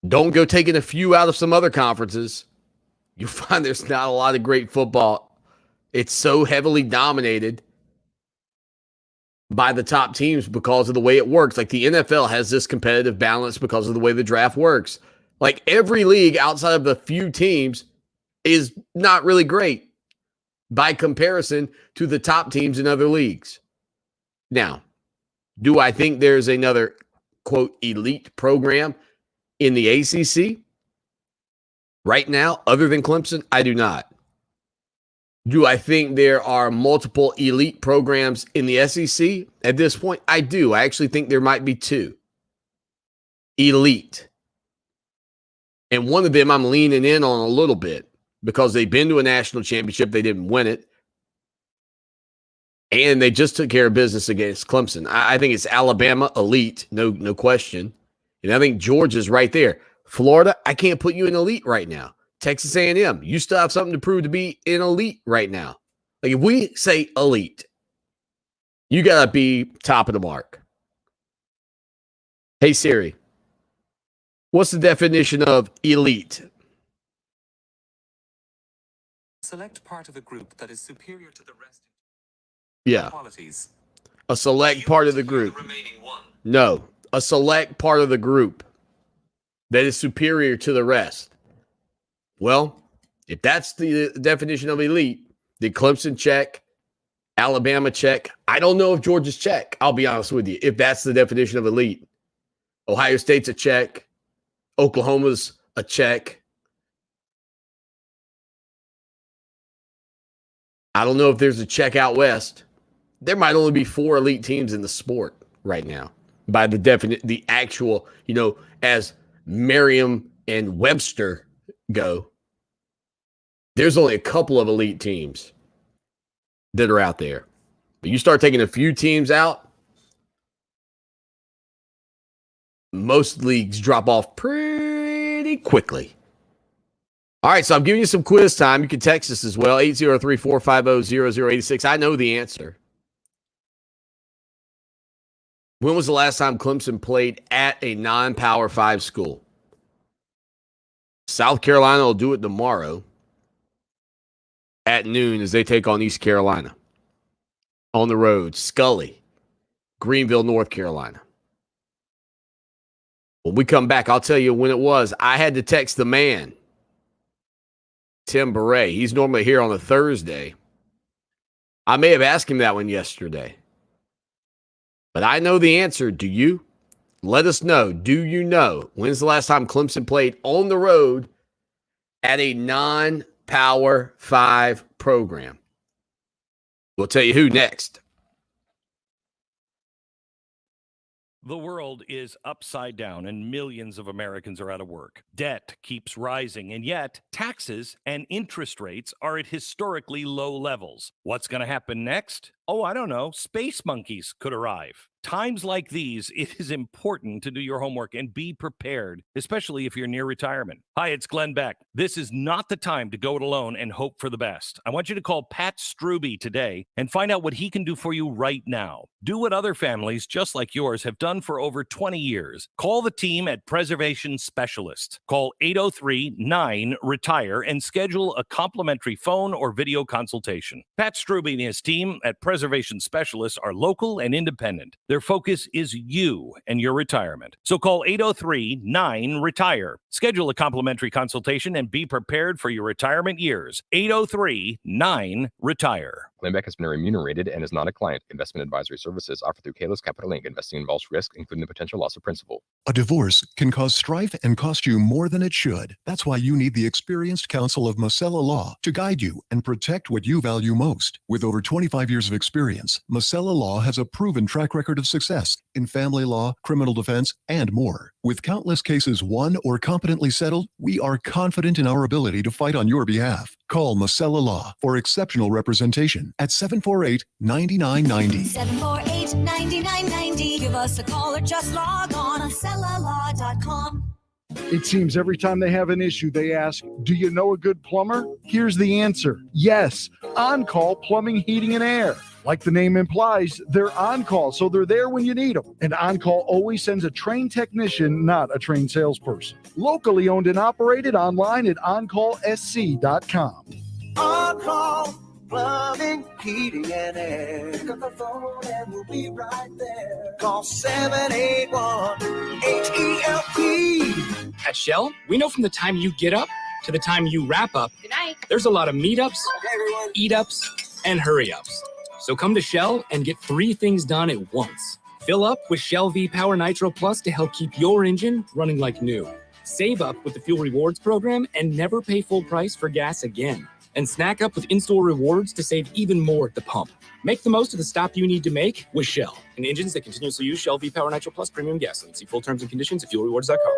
Don't go taking a few out of some other conferences. You'll find there's not a lot of great football. It's so heavily dominated by the top teams because of the way it works. Like the NFL has this competitive balance because of the way the draft works. Like every league outside of the few teams is not really great by comparison to the top teams in other leagues. Now, do I think there's another, quote, elite program in the ACC right now other than Clemson? I do not. Do I think there are multiple elite programs in the SEC at this point? I do. I actually think there might be 2. Elite. And one of them I'm leaning in on a little bit because they've been to a national championship. They didn't win it. And they just took care of business against Clemson. I think it's Alabama, elite, no question. And I think Georgia's right there. Florida, I can't put you in elite right now. Texas A&M, you still have something to prove to be in elite right now. Like if we say elite, you got to be top of the mark. Hey, Siri, what's the definition of elite? Select part of a group that is superior to the rest. Yeah. Qualities. A select part of the group. No, a select part of the group that is superior to the rest. Well, if that's the definition of elite, did Clemson check? Alabama check? I don't know if Georgia's check, I'll be honest with you, if that's the definition of elite. Ohio State's a check. Oklahoma's a check. I don't know if there's a check out west. There might only be 4 elite teams in the sport right now by the actual, as Merriam and Webster go. There's only a couple of elite teams that are out there. But you start taking a few teams out, most leagues drop off pretty quickly. All right, so I'm giving you some quiz time. You can text us as well, 803-450-0086. I know the answer. When was the last time Clemson played at a non-Power 5 school? South Carolina will do it tomorrow at noon as they take on East Carolina. On the road, Scully, Greenville, North Carolina. When we come back, I'll tell you when it was. I had to text the man, Tim Beret. He's normally here on a Thursday. I may have asked him that one yesterday. But I know the answer. Do you? Let us know. Do you know? When's the last time Clemson played on the road at a non-Power 5 program? We'll tell you who next. The world is upside down and millions of Americans are out of work. Debt keeps rising, and yet taxes and interest rates are at historically low levels. What's going to happen next? Oh, I don't know. Space monkeys could arrive. Times like these, it is important to do your homework and be prepared, especially if you're near retirement. Hi, it's Glenn Beck. This is not the time to go it alone and hope for the best. I want you to call Pat Struby today and find out what he can do for you right now. Do what other families just like yours have done for over 20 years. Call the team at Preservation Specialist. Call 803-9-RETIRE and schedule a complimentary phone or video consultation. Pat Struby and his team at Preservation Specialists are local and independent. Their focus is you and your retirement. So call 803-9-RETIRE. Schedule a complimentary consultation and be prepared for your retirement years. 803-9-RETIRE. Glenn Beck has been remunerated and is not a client. Investment advisory services offered through Kalos Capital Inc. Investing involves risk, including the potential loss of principal. A divorce can cause strife and cost you more than it should. That's why you need the experienced counsel of Masella Law to guide you and protect what you value most. With over 25 years of experience, Masella Law has a proven track record of success in family law, criminal defense, and more. With countless cases won or competently settled, we are confident in our ability to fight on your behalf. Call Masella Law for exceptional representation at 748-9990. 748-9990. Give us a call or just log on MasellaLaw.com. It seems every time they have an issue, they ask, do you know a good plumber? Here's the answer. Yes. On-Call Plumbing, Heating, and Air. Like the name implies, they're on call, so they're there when you need them. And On Call always sends a trained technician, not a trained salesperson. Locally owned and operated online at OnCallSC.com. On-Call Plumbing, Heating, and Air. Pick up the phone and we'll be right there. Call 781-HELP. At Shell, we know from the time you get up to the time you wrap up, Good night. There's a lot of meetups, eat-ups, and hurry-ups. So come to Shell and get 3 things done at once. Fill up with Shell V-Power Nitro Plus to help keep your engine running like new. Save up with the Fuel Rewards program and never pay full price for gas again. And snack up with in-store rewards to save even more at the pump. Make the most of the stop you need to make with Shell and engines that continuously use Shell V-Power Nitro Plus premium gasoline. See full terms and conditions at fuelrewards.com.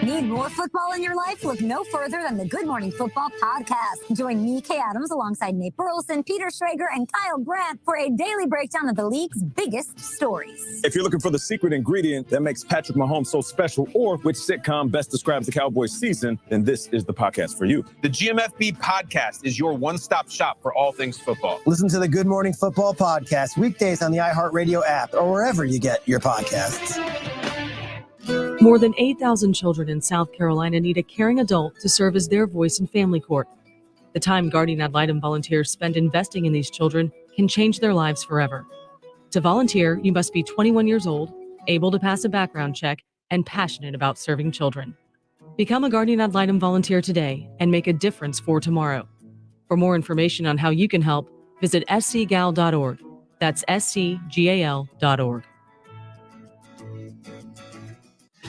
Need more football in your life? Look no further than the Good Morning Football podcast. Join me, Kay Adams, alongside Nate Burleson, Peter Schrager, and Kyle Brandt for a daily breakdown of the league's biggest stories. If you're looking for the secret ingredient that makes Patrick Mahomes so special, or which sitcom best describes the Cowboys season, then this is the podcast for you. The GMFB podcast is your one-stop shop for all things football. Listen to the Good Morning Football podcast weekdays on the iHeartRadio app or wherever you get your podcasts. More than 8,000 children in South Carolina need a caring adult to serve as their voice in family court. The time guardian ad litem volunteers spend investing in these children can change their lives forever. To volunteer, you must be 21 years old, able to pass a background check, and passionate about serving children. Become a guardian ad litem volunteer today and make a difference for tomorrow. For more information on how you can help, visit scgal.org. That's scgal.org.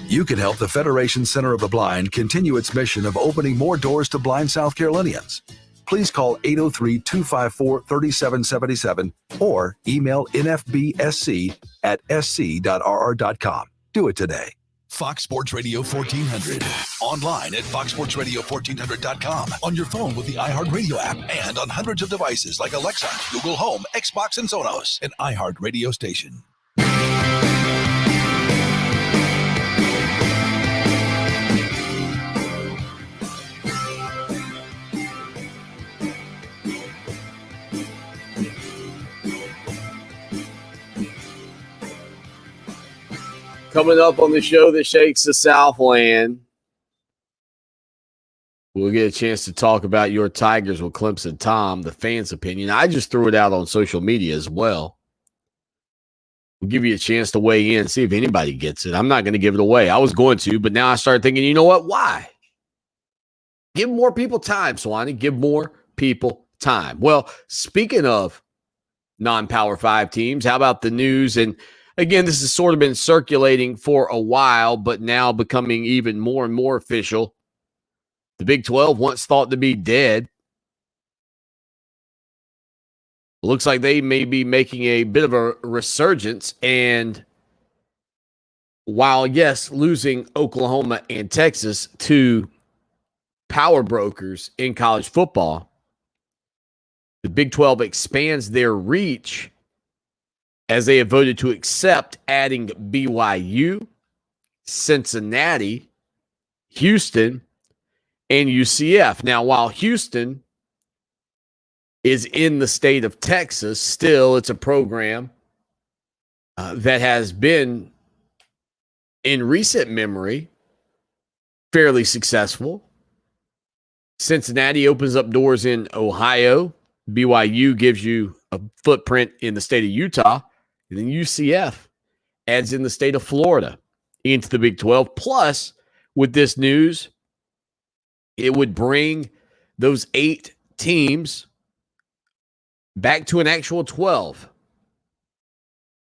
You can help the Federation Center of the Blind continue its mission of opening more doors to blind South Carolinians. Please call 803-254-3777 or email nfbsc@sc.rr.com. Do it today. Fox Sports Radio 1400. Online at foxsportsradio1400.com. On your phone with the iHeartRadio app and on hundreds of devices like Alexa, Google Home, Xbox, and Sonos. An iHeartRadio station. Coming up on the show that shakes the Southland, we'll get a chance to talk about your Tigers with Clemson Tom, the fans' opinion. I just threw it out on social media as well. We'll give you a chance to weigh in, see if anybody gets it. I'm not going to give it away. I was going to, but now I started thinking, you know what? Why? Give more people time, Swanee. Give more people time. Well, speaking of non-Power 5 teams, how about the news? And again, this has sort of been circulating for a while, but now becoming even more and more official. The Big 12, once thought to be dead, looks like they may be making a bit of a resurgence. And while, yes, losing Oklahoma and Texas to power brokers in college football, the Big 12 expands their reach as they have voted to accept adding BYU, Cincinnati, Houston, and UCF. Now, while Houston is in the state of Texas, still it's a program that has been, in recent memory, fairly successful. Cincinnati opens up doors in Ohio. BYU gives you a footprint in the state of Utah. And then UCF adds in the state of Florida into the Big 12. Plus, with this news, it would bring those 8 teams back to an actual 12,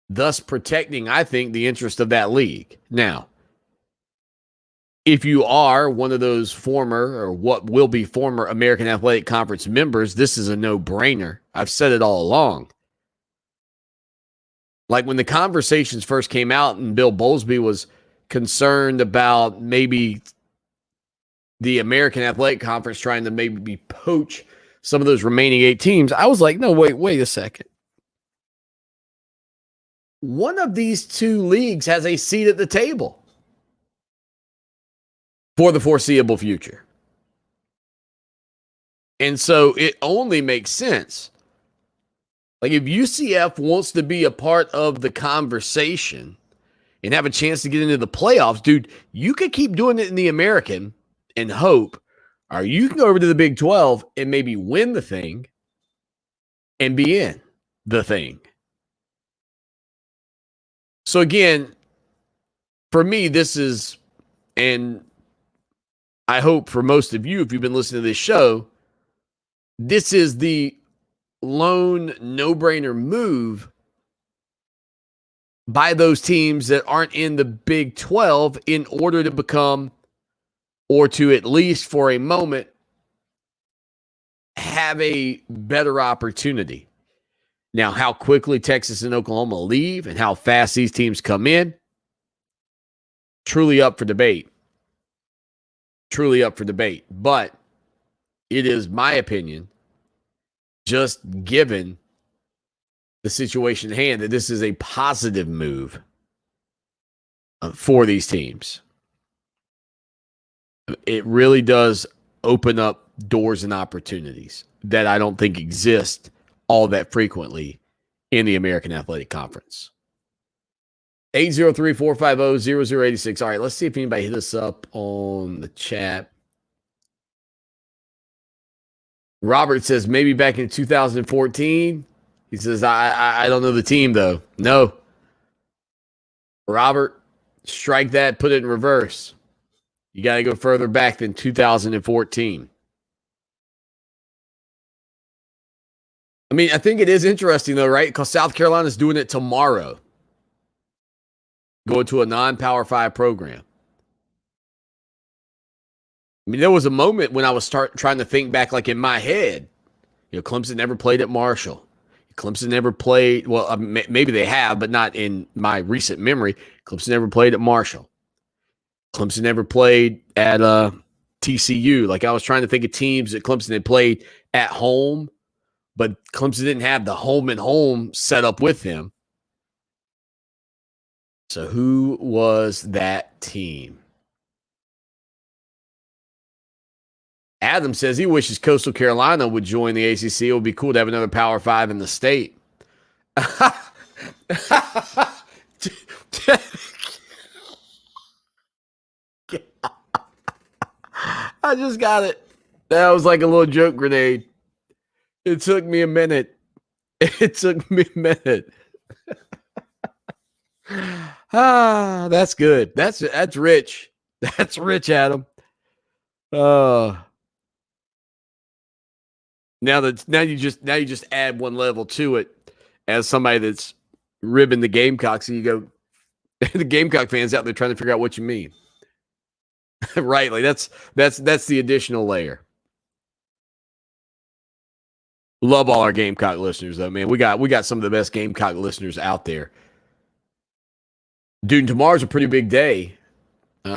thus protecting, I think, the interest of that league. Now, if you are one of those former or what will be former American Athletic Conference members, this is a no-brainer. I've said it all along. Like when the conversations first came out and Bill Bowlesby was concerned about maybe the American Athletic Conference trying to maybe poach some of those remaining 8 teams, I was like, no, wait a second. One of these 2 leagues has a seat at the table for the foreseeable future. And so it only makes sense. Like if UCF wants to be a part of the conversation and have a chance to get into the playoffs, dude, you could keep doing it in the American and hope, or you can go over to the Big 12 and maybe win the thing and be in the thing. So again, for me, this is, and I hope for most of you, if you've been listening to this show, this is the lone no-brainer move by those teams that aren't in the Big 12 in order to become, or to at least for a moment, have a better opportunity. Now, how quickly Texas and Oklahoma leave and how fast these teams come in, truly up for debate. Truly up for debate. But it is my opinion, just given the situation at hand, that this is a positive move for these teams. It really does open up doors and opportunities that I don't think exist all that frequently in the American Athletic Conference. 803-450-0086. All right, let's see if anybody hit us up on the chat. Robert says maybe back in 2014. He says, I don't know the team, though. No. Robert, strike that, put it in reverse. You got to go further back than 2014. I mean, I think it is interesting, though, right? Because South Carolina's doing it tomorrow. Going to a non-Power 5 program. I mean, there was a moment when I was trying to think back, like in my head. You know, Clemson never played at Marshall. Clemson never played, well, maybe they have, but not in my recent memory. Clemson never played at Marshall. Clemson never played at TCU. Like I was trying to think of teams that Clemson had played at home, but Clemson didn't have the home and home set up with them. So who was that team? Adam says he wishes Coastal Carolina would join the ACC. It would be cool to have another Power 5 in the state. I just got it. That was like a little joke grenade. It took me a minute. That's good. That's rich. That's rich, Adam. Now you just add one level to it as somebody that's ribbing the Gamecocks, and you go, the Gamecock fans out there trying to figure out what you mean. Right, like that's the additional layer. Love all our Gamecock listeners, though, man. We got some of the best Gamecock listeners out there. Dude, tomorrow's a pretty big day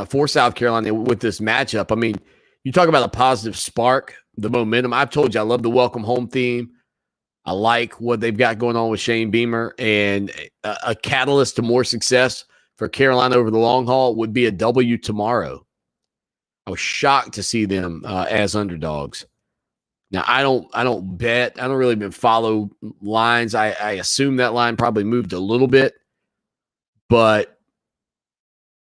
for South Carolina with this matchup. I mean, you talk about a positive spark, the momentum. I've told you I love the welcome home theme. I like what they've got going on with Shane Beamer, and a catalyst to more success for Carolina over the long haul would be a W tomorrow. I was shocked to see them as underdogs. Now, I don't bet. I don't really even follow lines. I assume that line probably moved a little bit, but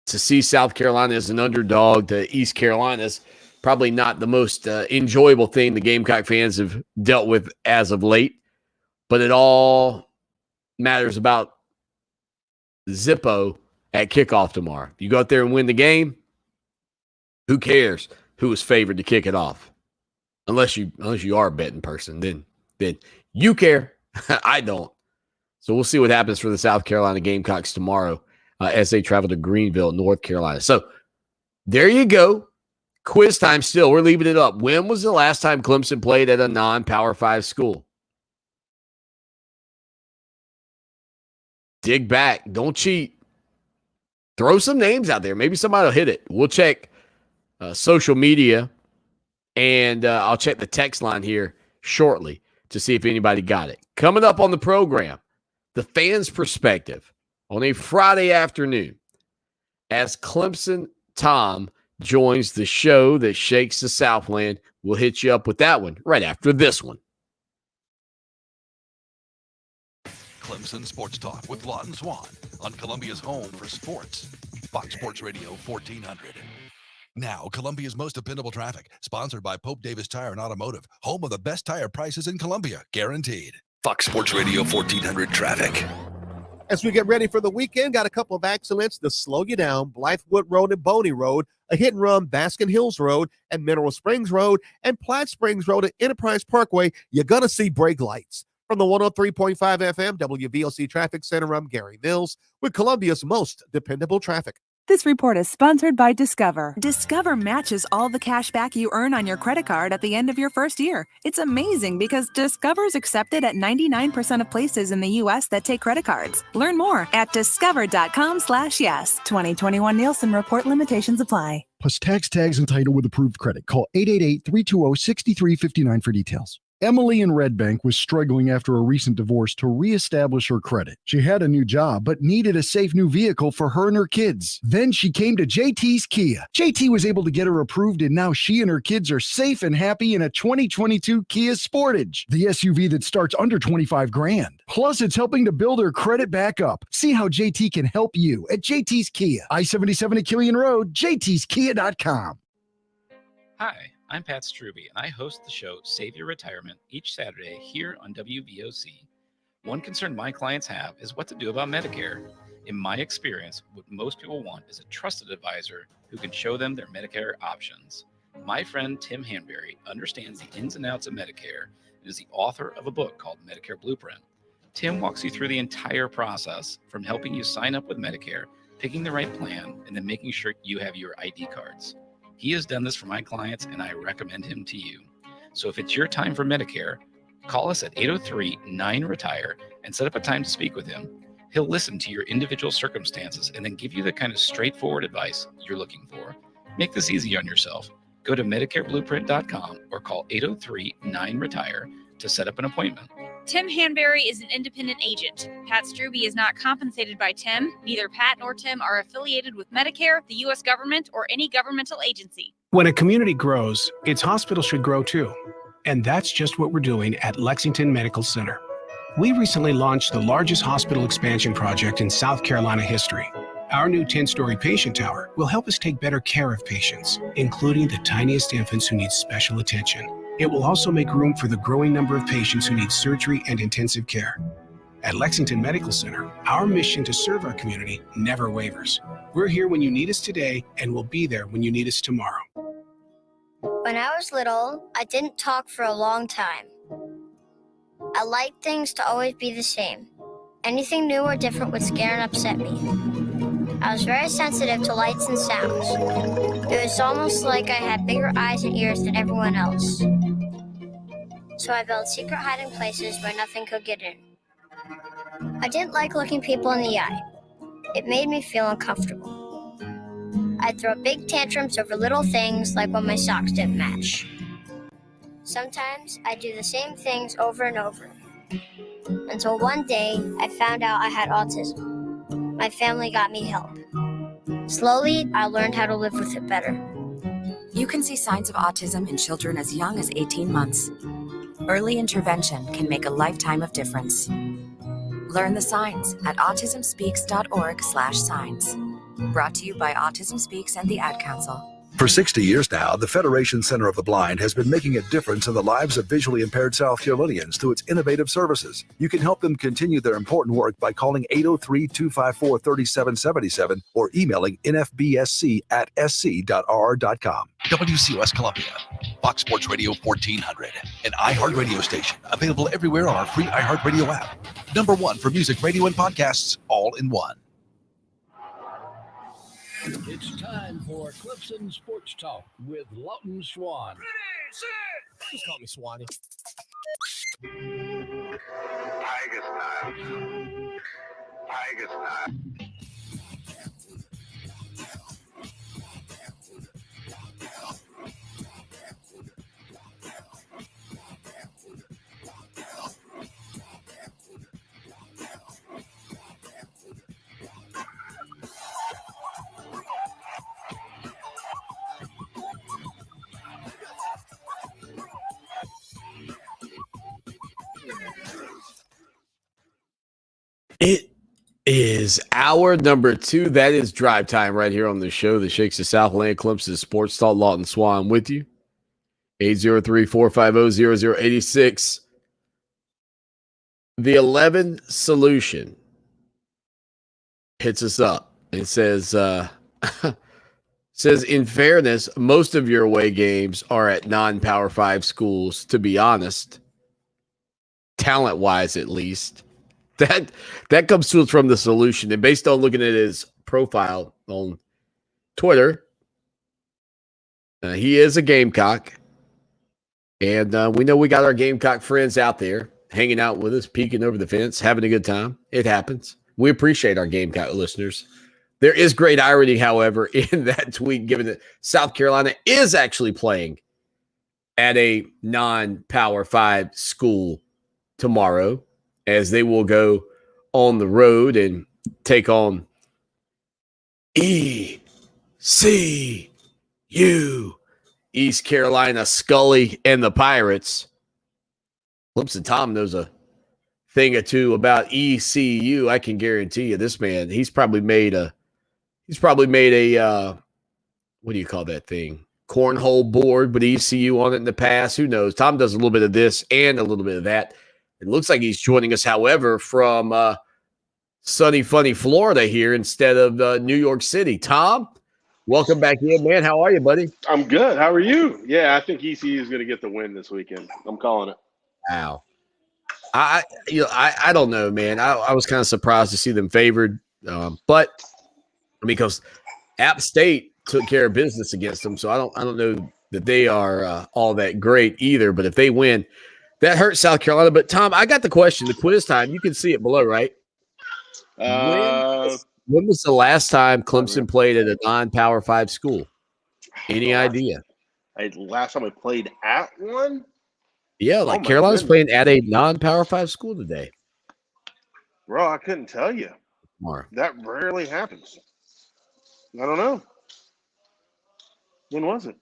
to see South Carolina as an underdog to East Carolina is probably not the most enjoyable thing the Gamecock fans have dealt with as of late, but it all matters about Zippo at kickoff tomorrow. You go out there and win the game, who cares who was favored to kick it off? Unless you are a betting person, then you care. I don't. So we'll see what happens for the South Carolina Gamecocks tomorrow as they travel to Greenville, North Carolina. So there you go. Quiz time still. We're leaving it up. When was the last time Clemson played at a non-Power 5 school? Dig back. Don't cheat. Throw some names out there. Maybe somebody will hit it. We'll check social media, and I'll check the text line here shortly to see if anybody got it. Coming up on the program, the fans' perspective on a Friday afternoon as Clemson Tom joins the show that shakes the Southland. We'll hit you up with that one right after this one. Clemson Sports Talk with Lawton Swan on Columbia's home for sports. Fox Sports Radio 1400. Now, Columbia's most dependable traffic, sponsored by Pope Davis Tire and Automotive, home of the best tire prices in Columbia, guaranteed. Fox Sports Radio 1400 traffic. As we get ready for the weekend, got a couple of accidents to slow you down. Blythewood Road and Boney Road, a hit and run Baskin Hills Road and Mineral Springs Road, and Platte Springs Road at Enterprise Parkway. You're going to see brake lights. From the 103.5 FM WVLC Traffic Center, I'm Gary Mills with Columbia's most dependable traffic. This report is sponsored by Discover. Discover matches all the cash back you earn on your credit card at the end of your first year. It's amazing because Discover is accepted at 99% of places in the U.S. that take credit cards. Learn more at discover.com/yes. 2021 Nielsen Report limitations apply. Plus tags and title with approved credit. Call 888-320-6359 for details. Emily in Red Bank was struggling after a recent divorce to reestablish her credit. She had a new job, but needed a safe new vehicle for her and her kids. Then she came to JT's Kia. JT was able to get her approved, and now she and her kids are safe and happy in a 2022 Kia Sportage, the SUV that starts under $25,000. Plus, it's helping to build her credit back up. See how JT can help you at JT's Kia. I-77 at Killian Road, jtskia.com. Hi, I'm Pat Struby, and I host the show Save Your Retirement each Saturday here on WVOC. One concern my clients have is what to do about Medicare. In my experience, what most people want is a trusted advisor who can show them their Medicare options. My friend Tim Hanberry understands the ins and outs of Medicare and is the author of a book called Medicare Blueprint. Tim walks you through the entire process, from helping you sign up with Medicare, picking the right plan, and then making sure you have your ID cards. He has done this for my clients, and I recommend him to you. So if it's your time for Medicare, call us at 803-9-RETIRE and set up a time to speak with him. He'll listen to your individual circumstances and then give you the kind of straightforward advice you're looking for. Make this easy on yourself. Go to MedicareBlueprint.com or call 803-9-RETIRE to set up an appointment. Tim Hanberry is an independent agent. Pat Struby is not compensated by Tim. Neither Pat nor Tim are affiliated with Medicare, the U.S. government, or any governmental agency. When a community grows, its hospital should grow too. And that's just what we're doing at Lexington Medical Center. We recently launched the largest hospital expansion project in South Carolina history. Our new 10-story patient tower will help us take better care of patients, including the tiniest infants who need special attention. It will also make room for the growing number of patients who need surgery and intensive care. At Lexington Medical Center, our mission to serve our community never wavers. We're here when you need us today, and we'll be there when you need us tomorrow. When I was little, I didn't talk for a long time. I liked things to always be the same. Anything new or different would scare and upset me. I was very sensitive to lights and sounds. It was almost like I had bigger eyes and ears than everyone else. So I built secret hiding places where nothing could get in. I didn't like looking people in the eye. It made me feel uncomfortable. I'd throw big tantrums over little things, like when my socks didn't match. Sometimes I'd do the same things over and over. Until one day, I found out I had autism. My family got me help. Slowly, I learned how to live with it better. You can see signs of autism in children as young as 18 months. Early intervention can make a lifetime of difference. Learn the signs at autismspeaks.org/signs. Brought to you by Autism Speaks and the Ad Council. For 60 years now, the Federation Center of the Blind has been making a difference in the lives of visually impaired South Carolinians through its innovative services. You can help them continue their important work by calling 803-254-3777 or emailing nfbsc@sc.rr.com. WCOS Columbia, Fox Sports Radio 1400, an iHeart radio station available everywhere on our free iHeartRadio app. Number one for music, radio, and podcasts, all in one. It's time for Clemson Sports Talk with Lawton Swan. Just call me Swanee. Tiger style. Tiger style. It is hour number 2. That is drive time right here on the show that shakes the Southland. Clemson Sports Talk. Lawton Swan with you. 803-450-0086. The 11 solution hits us up. It says, in fairness, most of your away games are at non-Power 5 schools, to be honest. Talent-wise, at least. That comes to us from the solution. And based on looking at his profile on Twitter, he is a Gamecock. And we know we got our Gamecock friends out there hanging out with us, peeking over the fence, having a good time. It happens. We appreciate our Gamecock listeners. There is great irony, however, in that tweet, given that South Carolina is actually playing at a non-Power 5 school tomorrow, as they will go on the road and take on ECU, East Carolina, Scully, and the Pirates. Clemson Tom knows a thing or two about ECU. I can guarantee you this man, he's probably made a what do you call that thing? Cornhole board with ECU on it in the past. Who knows? Tom does a little bit of this and a little bit of that. It looks like he's joining us, however, from sunny, funny Florida here instead of New York City. Tom, welcome back in, man. How are you, buddy? I'm good. How are you? Yeah, I think ECU is going to get the win this weekend. I'm calling it. Wow. I don't know, man. I was kind of surprised to see them favored, but because App State took care of business against them, so I don't know that they are all that great either. But if they win, that hurts South Carolina. But, Tom, I got the question, the quiz time. You can see it below, right? When was the last time Clemson played at a non-Power 5 school? Any idea? Last time I played at one? Yeah, like Carolina's playing at a non-Power 5 school today. Bro, I couldn't tell you. Tomorrow. That rarely happens. I don't know. When was it?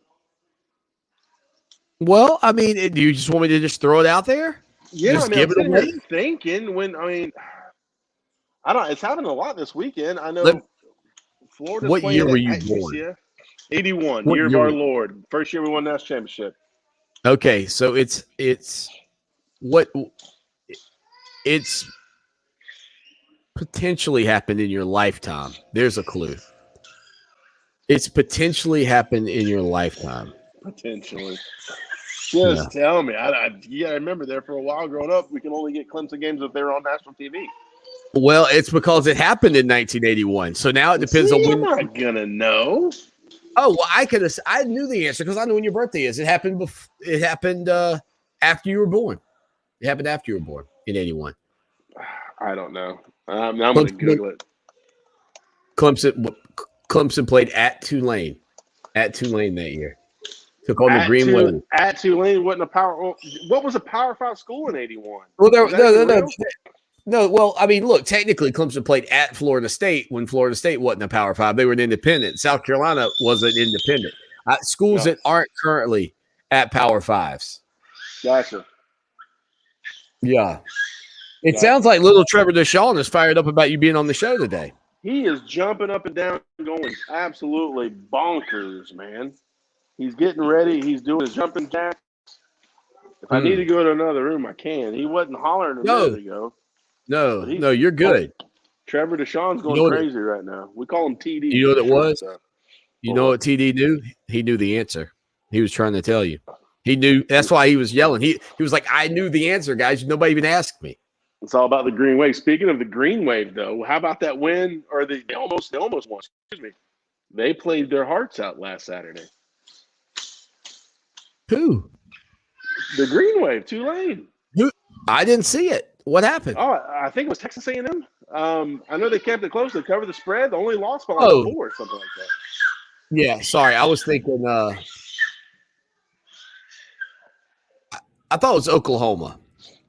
Well, I mean, do you just want me to just throw it out there? Yeah, just give it away. Thinking when I don't. It's happened a lot this weekend. I know. Florida. What year were you born? UCF. 81, What year of year our were you? Lord. First year we won national championship. Okay, so it's potentially happened in your lifetime. There's a clue. It's potentially happened in your lifetime. Potentially. Just tell me. I remember there for a while growing up, we can only get Clemson games if they're on national TV. Well, it's because it happened in 1981. So now it depends on when. I'm not gonna know. Oh well, I knew the answer because I knew when your birthday is. It happened. It happened after you were born. It happened after you were born in 81. I don't know. Now I'm gonna Google it. Clemson played at Tulane that year. Took on the Green Wave. At Tulane wasn't a power. What was a Power 5 school in '81? Well, no. Well, I mean, look, technically, Clemson played at Florida State when Florida State wasn't a Power 5. They were an independent. South Carolina was an independent. Schools that aren't currently at Power 5s. Gotcha. Yeah. It sounds like little Trevor Deshawn is fired up about you being on the show today. He is jumping up and down, going absolutely bonkers, man. He's getting ready. He's doing his jumping jacks. If I need to go to another room, I can. He wasn't hollering a minute ago. No, you're good. Trevor Deshawn's going crazy right now. We call him TD. You know what it was? You know what TD knew? He knew the answer. He was trying to tell you. He knew. That's why he was yelling. He was like, I knew the answer, guys. Nobody even asked me. It's all about the Green Wave. Speaking of the Green Wave, though, how about that win? Or they almost won. Excuse me. They played their hearts out last Saturday. Who? The Green Wave, Tulane. Who? I didn't see it. What happened? Oh, I think it was Texas A&M. I know they kept it close. They covered the spread. The only loss by like 4 or something like that. Yeah, sorry. I was thinking I thought it was Oklahoma.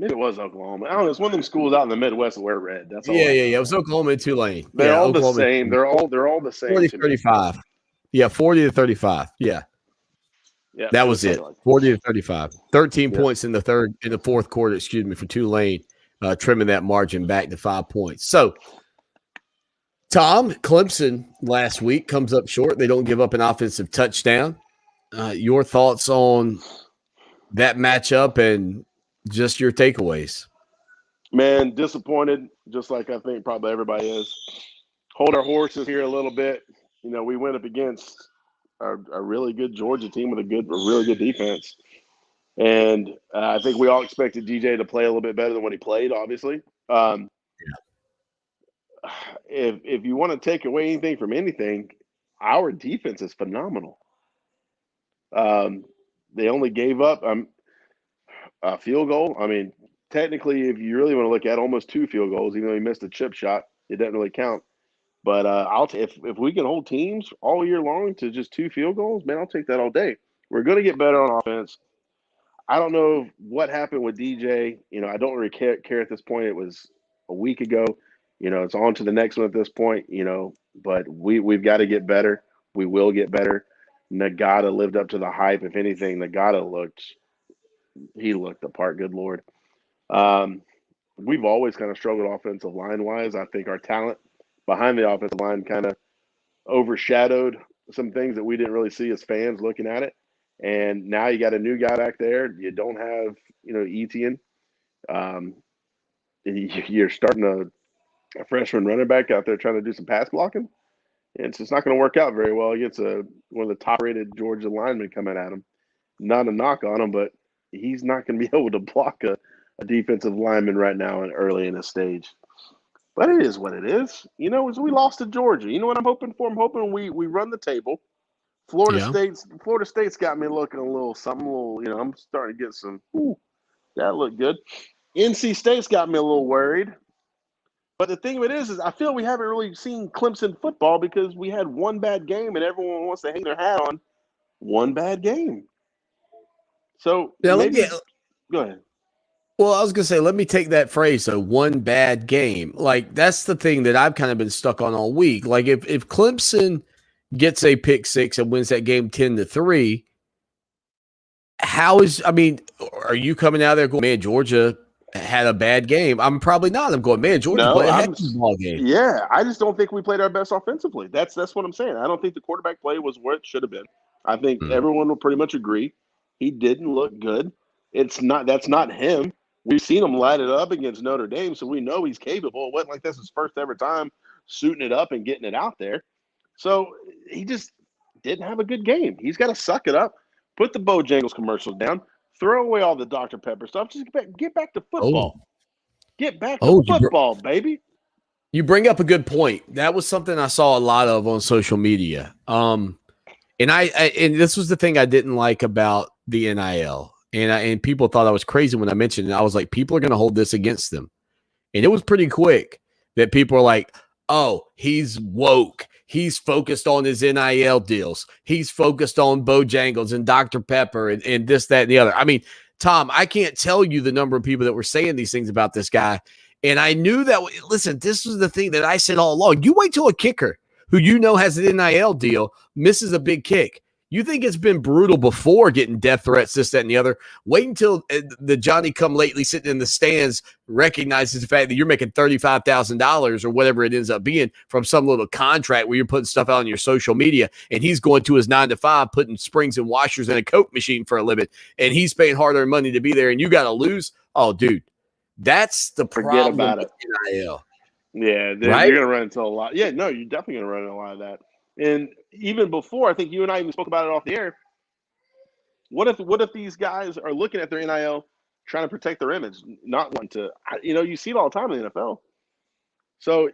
Maybe it was Oklahoma. I don't know. It's one of them schools out in the Midwest that wear red. That's all. Yeah. It was Oklahoma and Tulane. They're all Oklahoma the same. They're all the same. 40-35. Yeah, 40-35. Yeah. Yeah. That was it. 40-35. 13 points in the fourth quarter, excuse me, for Tulane, trimming that margin back to 5 points. So, Tom, Clemson last week comes up short. They don't give up an offensive touchdown. Your thoughts on that matchup and just your takeaways? Man, disappointed, just like I think probably everybody is. Hold our horses here a little bit. You know, we went up against a really good Georgia team with a really good defense. And I think we all expected DJ to play a little bit better than what he played, obviously. If you want to take away anything from anything, our defense is phenomenal. They only gave up a field goal. I mean, technically, if you really want to look at almost 2 field goals, even though he missed a chip shot, it doesn't really count. But if we can hold teams all year long to just 2 field goals, man, I'll take that all day. We're going to get better on offense. I don't know what happened with DJ. You know, I don't really care at this point. It was a week ago. You know, it's on to the next one at this point, you know, but we've got to get better. We will get better. Nagata lived up to the hype. If anything, Nagata looked the part, good Lord. We've always kind of struggled offensive line-wise. I think our talent behind the offensive line kind of overshadowed some things that we didn't really see as fans looking at it. And now you got a new guy back there. You don't have, you know, Etienne. You're starting a freshman running back out there trying to do some pass blocking. And it's just not going to work out very well against one of the top-rated Georgia linemen coming at him. Not a knock on him, but he's not going to be able to block a defensive lineman right now and early in the stage. But it is what it is. You know, we lost to Georgia. You know what I'm hoping for? I'm hoping we run the table. Florida State's got me looking a little something, you know, I'm starting to get some, that looked good. NC State's got me a little worried. But the thing of it is I feel we haven't really seen Clemson football because we had one bad game and everyone wants to hang their hat on one bad game. So go ahead. Well, I was going to say, let me take that phrase. So one bad game, like that's the thing that I've kind of been stuck on all week. Like if Clemson gets a pick 6 and wins that game 10-3, are you coming out there going, man, Georgia had a bad game? I'm probably not. I'm going, man, Georgia played a heck of a ball game. Yeah, I just don't think we played our best offensively. That's what I'm saying. I don't think the quarterback play was where it should have been. I think everyone will pretty much agree he didn't look good. That's not him. We've seen him light it up against Notre Dame, so we know he's capable. It wasn't like this his first ever time suiting it up and getting it out there. So he just didn't have a good game. He's got to suck it up, put the Bojangles commercials down, throw away all the Dr. Pepper stuff. Just get back to football. Get back to football, baby. You bring up a good point. That was something I saw a lot of on social media. And this was the thing I didn't like about the NIL. And people thought I was crazy when I mentioned it. I was like, people are going to hold this against them. And it was pretty quick that people were like, oh, he's woke. He's focused on his NIL deals. He's focused on Bojangles and Dr. Pepper and this, that, and the other. I mean, Tom, I can't tell you the number of people that were saying these things about this guy. And I knew that, listen, this was the thing that I said all along. You wait till a kicker who you know has an NIL deal misses a big kick. You think it's been brutal before getting death threats, this, that, and the other. Wait until the Johnny come lately sitting in the stands recognizes the fact that you're making $35,000 or whatever it ends up being from some little contract where you're putting stuff out on your social media, and he's going to his 9 to 5, putting springs and washers in a Coke machine for a living, and he's paying hard-earned money to be there, and you got to lose. Oh, dude, that's the problem about with NIL. Yeah, right? You're going to run into a lot. Yeah, no, you're definitely going to run into a lot of that. And even before, I think you and I even spoke about it off the air. What if these guys are looking at their NIL, trying to protect their image, not wanting to? You see it all the time in the NFL. So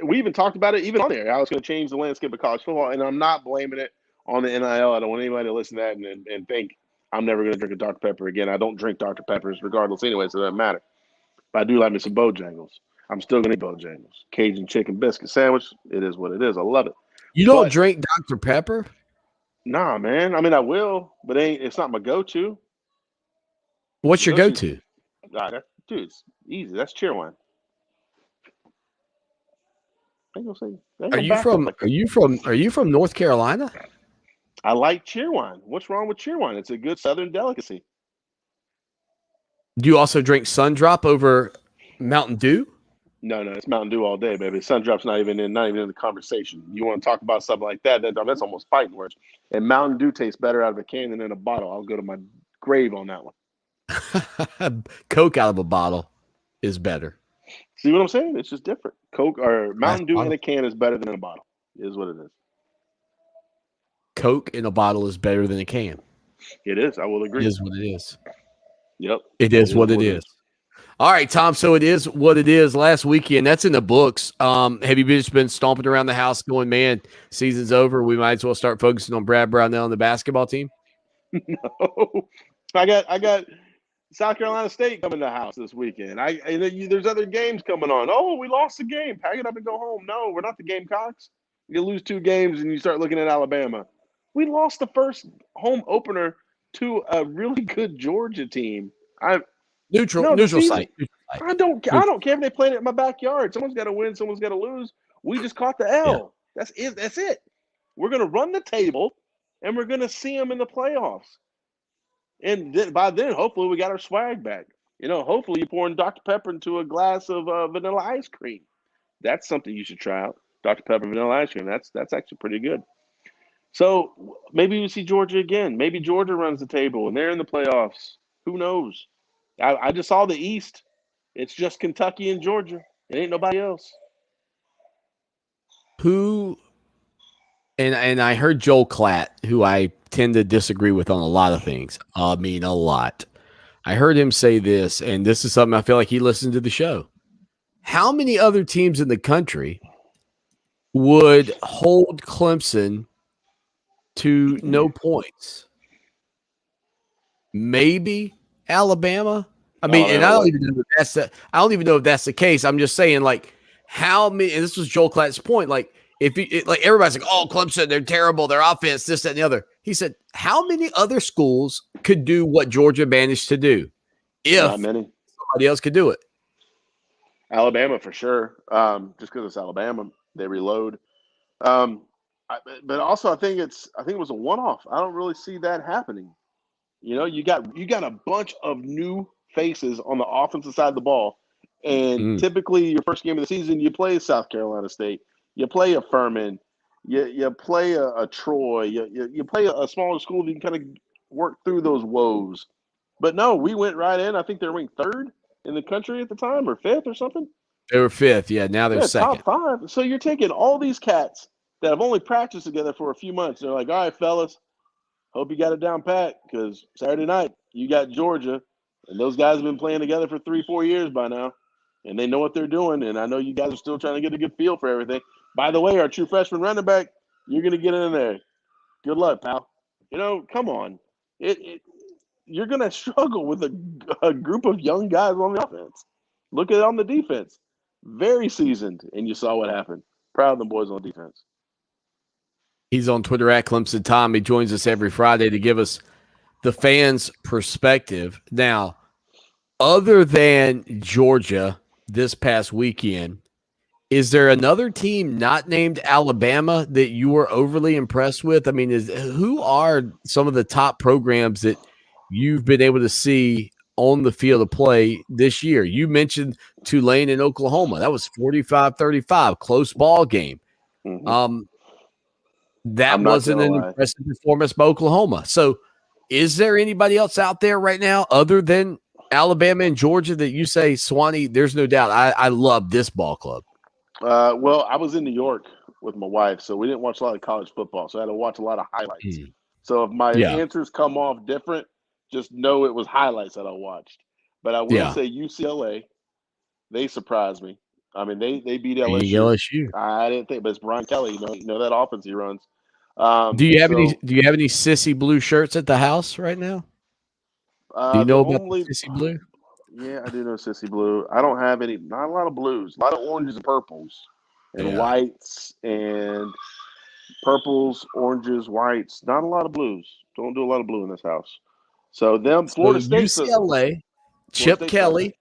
we even talked about it even on there, how it's going to change the landscape of college football. And I'm not blaming it on the NIL. I don't want anybody to listen to that and think I'm never going to drink a Dr. Pepper again. I don't drink Dr. Peppers regardless anyway, so it doesn't matter. But I do like me some Bojangles. I'm still going to eat Bojangles. Cajun chicken biscuit sandwich. It is what it is. I love it. You don't drink Dr. Pepper? Nah, man. I mean, I will, but it's not my go-to. What's your go-to? Dude, it's easy. That's Cheerwine. Are you from North Carolina? I like Cheerwine. What's wrong with Cheerwine? It's a good Southern delicacy. Do you also drink Sundrop over Mountain Dew? No, it's Mountain Dew all day, baby. Sundrop's not even in the conversation. You want to talk about something like that's almost fighting words. And Mountain Dew tastes better out of a can than in a bottle. I'll go to my grave on that one. Coke out of a bottle is better. See what I'm saying? It's just different. Coke or Mountain Dew in a can is better than in a bottle. Is what it is. Coke in a bottle is better than a can. It is. I will agree. It is what it is. Yep. It is what it is. All right, Tom. So it is what it is. Last weekend, that's in the books. Have you just been stomping around the house going, man, season's over. We might as well start focusing on Brad Brownell and the basketball team? No. I got South Carolina State coming to the house this weekend. There's other games coming on. Oh, we lost the game. Pack it up and go home. No, we're not the Gamecocks. You lose 2 games and you start looking at Alabama. We lost the first home opener to a really good Georgia team. Neutral site. I don't care if they play it in my backyard. Someone's got to win. Someone's got to lose. We just caught the L. Yeah. That's it. We're going to run the table, and we're going to see them in the playoffs. And then, by then, hopefully, we got our swag back. Hopefully, you're pouring Dr. Pepper into a glass of vanilla ice cream. That's something you should try out. Dr. Pepper vanilla ice cream. That's actually pretty good. So maybe you see Georgia again. Maybe Georgia runs the table, and they're in the playoffs. Who knows? I just saw the East. It's just Kentucky and Georgia. It ain't nobody else. Who? And I heard Joel Klatt, who I tend to disagree with on a lot of things. I mean, a lot. I heard him say this, and this is something I feel like he listened to the show. How many other teams in the country would hold Clemson to no points? Maybe Alabama. I mean, and I don't even know if that's the case. I'm just saying, like, how many? And this was Joel Klatt's point. Like, like everybody's like, "Oh, Clemson, they're terrible. Their offense, this, that, and the other." He said, "How many other schools could do what Georgia managed to do? If not many. Somebody else could do it." Alabama for sure. Just because it's Alabama, they reload. But also, I think it was a one-off. I don't really see that happening. You got a bunch of new faces on the offensive side of the ball, and typically your first game of the season, you play South Carolina State, you play a Furman, you play a Troy, you play a smaller school that you can kind of work through those woes. But no, we went right in. I think they're ranked 3rd in the country at the time, or 5th or something. They were 5th, yeah. Now they're 2nd. Top 5. So you're taking all these cats that have only practiced together for a few months. They're like, all right, fellas, hope you got it down pat, because Saturday night you got Georgia, and those guys have been playing together for 3-4 years by now, and they know what they're doing. And I know you guys are still trying to get a good feel for everything. By the way, our true freshman running back, you're going to get in there. Good luck, pal. Come on. You're going to struggle with a group of young guys on the offense. Look at it on the defense. Very seasoned, and you saw what happened. Proud of the boys on defense. He's on Twitter at Clemson Tom. He joins us every Friday to give us the fans' perspective. Now, other than Georgia this past weekend, is there another team not named Alabama that you were overly impressed with? I mean, who are some of the top programs that you've been able to see on the field of play this year? You mentioned Tulane in Oklahoma. That was 45-35, close ball game. Mm-hmm. That wasn't an impressive performance by Oklahoma. So is there anybody else out there right now other than Alabama and Georgia that you say, Swanee, there's no doubt I love this ball club? Well, I was in New York with my wife, so we didn't watch a lot of college football. So I had to watch a lot of highlights. So if my answers come off different, just know it was highlights that I watched. But I will say UCLA, they surprised me. I mean, they beat LSU. I didn't think, but it's Brian Kelly. You know that offense he runs. Do you have any sissy blue shirts at the house right now? Do you know about the sissy blue? Yeah, I do know sissy blue. I don't have any. Not a lot of blues. A lot of oranges and purples, and whites and purples, oranges, whites. Not a lot of blues. Don't do a lot of blue in this house. So Florida State, UCLA, Chip Kelly.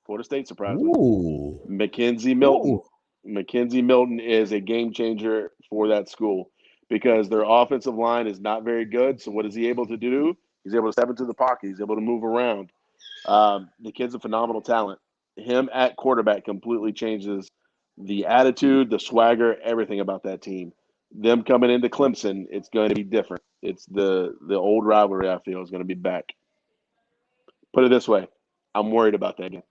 Florida State surprised me. Mackenzie Milton. Mackenzie Milton is a game changer for that school because their offensive line is not very good. So what is he able to do? He's able to step into the pocket. He's able to move around. The kid's a phenomenal talent. Him at quarterback completely changes the attitude, the swagger, everything about that team. Them coming into Clemson, it's going to be different. It's the old rivalry, I feel, is going to be back. Put it this way, I'm worried about that game.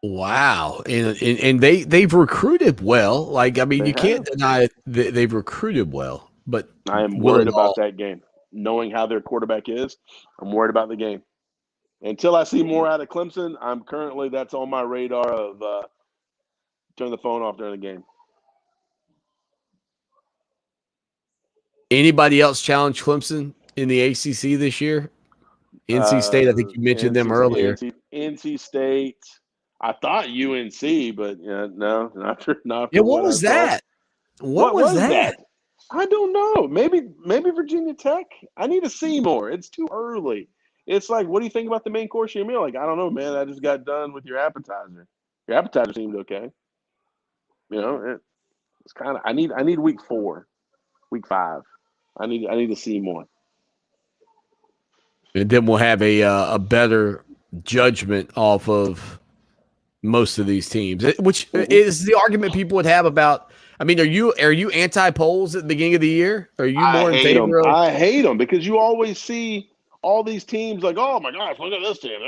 Wow. And they've recruited well. Like, I mean, you can't deny they've recruited well. But I am worried about that game. Knowing how their quarterback is, I'm worried about the game. Until I see more out of Clemson, that's on my radar of turn the phone off during the game. Anybody else challenge Clemson in the ACC this year? NC State, I think you mentioned them earlier. NC State. I thought UNC, but no, not for what was that? What was that? I don't know. Maybe Virginia Tech. I need to see more. It's too early. It's like, what do you think about the main course of your meal? Like, I don't know, man. I just got done with your appetizer. Your appetizer seemed okay. It's kind of. I need week 4, week 5. I need to see more. And then we'll have a better judgment off of most of these teams, which is the argument people would have about. I mean, are you anti-polls at the beginning of the year? Are you more in favor of? I hate them because you always see all these teams like, oh my gosh, look at this team.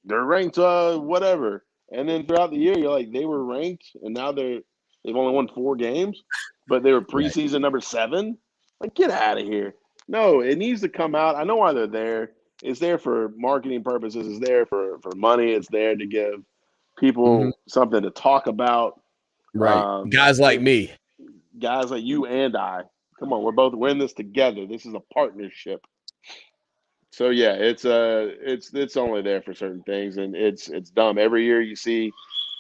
They're ranked whatever, and then throughout the year you're like, they were ranked, and now they've only won 4 games, but they were preseason number 7. Like, get out of here. No, it needs to come out. I know why they're there. It's there for marketing purposes. It's there for money. It's there to give people something to talk about. Right. Guys like me. Guys like you and I. Come on, we're in this together. This is a partnership. So yeah, it's only there for certain things, and it's dumb. Every year you see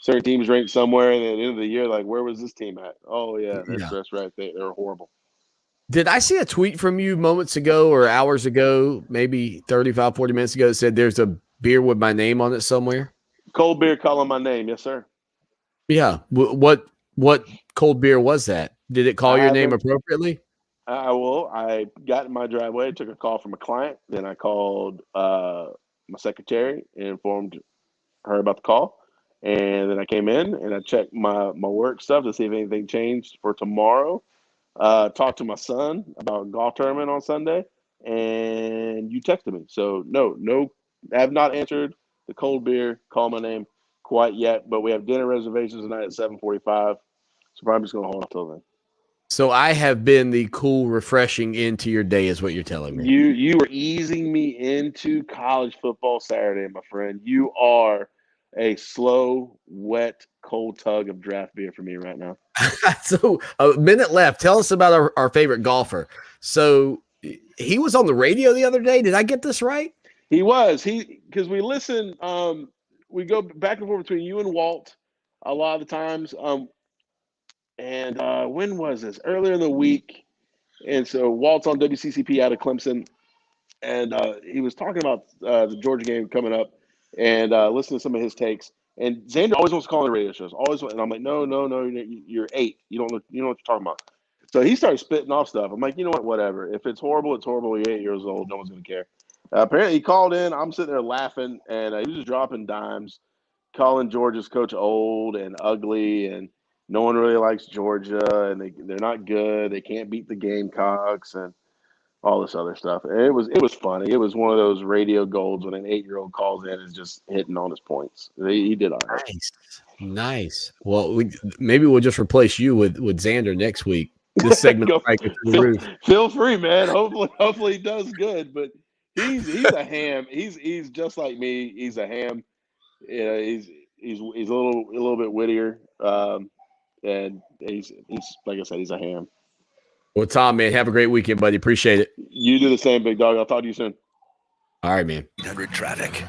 certain teams ranked somewhere, and at the end of the year, like, where was this team at? Oh yeah, that's right. They're horrible. Did I see a tweet from you moments ago or hours ago, maybe 35, 40 minutes ago, that said there's a beer with my name on it somewhere? Cold beer calling my name. Yes, sir. Yeah. What cold beer was that? Did it call your name appropriately? I got in my driveway, took a call from a client. Then I called my secretary and informed her about the call. And then I came in and I checked my work stuff to see if anything changed for tomorrow. Talked to my son about a golf tournament on Sunday, and you texted me. So no, I have not answered the cold beer call my name quite yet, but we have dinner reservations tonight at 7:45. So probably just gonna hold until then. So I have been the cool, refreshing end to your day, is what you're telling me. You were easing me into college football Saturday, my friend. You are a slow, wet, cold tug of draft beer for me right now. So a minute left. Tell us about our favorite golfer. So he was on the radio the other day. Did I get this right? He was. Because we listen. We go back and forth between you and Walt a lot of the times. And when was this? Earlier in the week. And so Walt's on WCCP out of Clemson, and he was talking about the Georgia game coming up, and listening to some of his takes. And Xander always wants to call on the radio shows. And I'm like, no, you're 8. You don't know what you're talking about. So he started spitting off stuff. I'm like, you know what? Whatever. If it's horrible, it's horrible. You're 8 years old. No one's gonna care. Apparently, he called in. I'm sitting there laughing, and he was just dropping dimes, calling Georgia's coach old and ugly, and no one really likes Georgia, and they're not good. They can't beat the Gamecocks, and all this other stuff. And it was funny. It was one of those radio golds when an 8-year-old calls in and is just hitting on his points. He did all right. Nice. Well, maybe we'll just replace you with Xander next week. This segment feel free, man. Hopefully he does good. But he's a ham. He's just like me. He's a ham. Yeah, he's a little bit wittier. And he's like I said, he's a ham. Well, Tom, man, have a great weekend, buddy. Appreciate it. You do the same, big dog. I'll talk to you soon. All right, man. 800 traffic.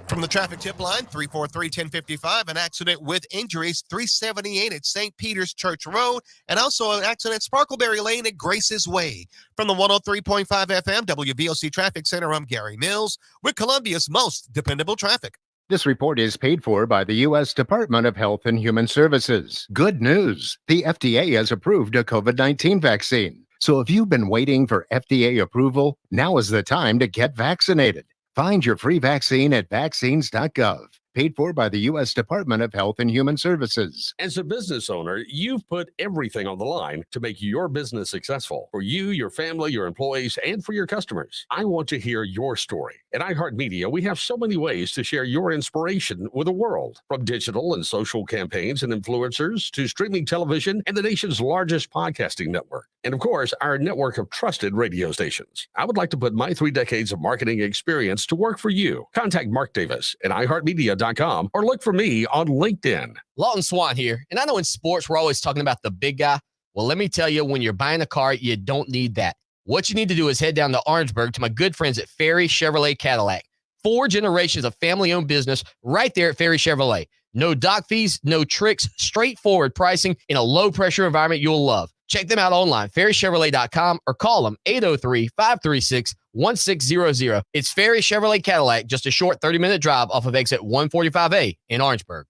From the traffic tip line, 343-1055, an accident with injuries, 378 at St. Peter's Church Road, and also an accident at Sparkleberry Lane at Grace's Way. From the 103.5 FM WVOC Traffic Center, I'm Gary Mills with Columbia's most dependable traffic. This report is paid for by the U.S. Department of Health and Human Services. Good news. The FDA has approved a COVID-19 vaccine. So if you've been waiting for FDA approval, now is the time to get vaccinated. Find your free vaccine at vaccines.gov. Paid for by the U.S. Department of Health and Human Services. As a business owner, you've put everything on the line to make your business successful for you, your family, your employees, and for your customers. I want to hear your story. At iHeartMedia, we have so many ways to share your inspiration with the world, from digital and social campaigns and influencers to streaming television and the nation's largest podcasting network. And of course, our network of trusted radio stations. I would like to put my 3 decades of marketing experience to work for you. Contact Mark Davis at iHeartMedia.com or look for me on LinkedIn. Lawton Swan here. And I know in sports, we're always talking about the big guy. Well, let me tell you, when you're buying a car, you don't need that. What you need to do is head down to Orangeburg to my good friends at Ferry Chevrolet Cadillac. 4 generations of family-owned business right there at Ferry Chevrolet. No dock fees, no tricks, straightforward pricing in a low-pressure environment you'll love. Check them out online, ferrychevrolet.com, or call them 803-536-1600. It's Ferry Chevrolet Cadillac, just a short 30-minute drive off of exit 145A in Orangeburg.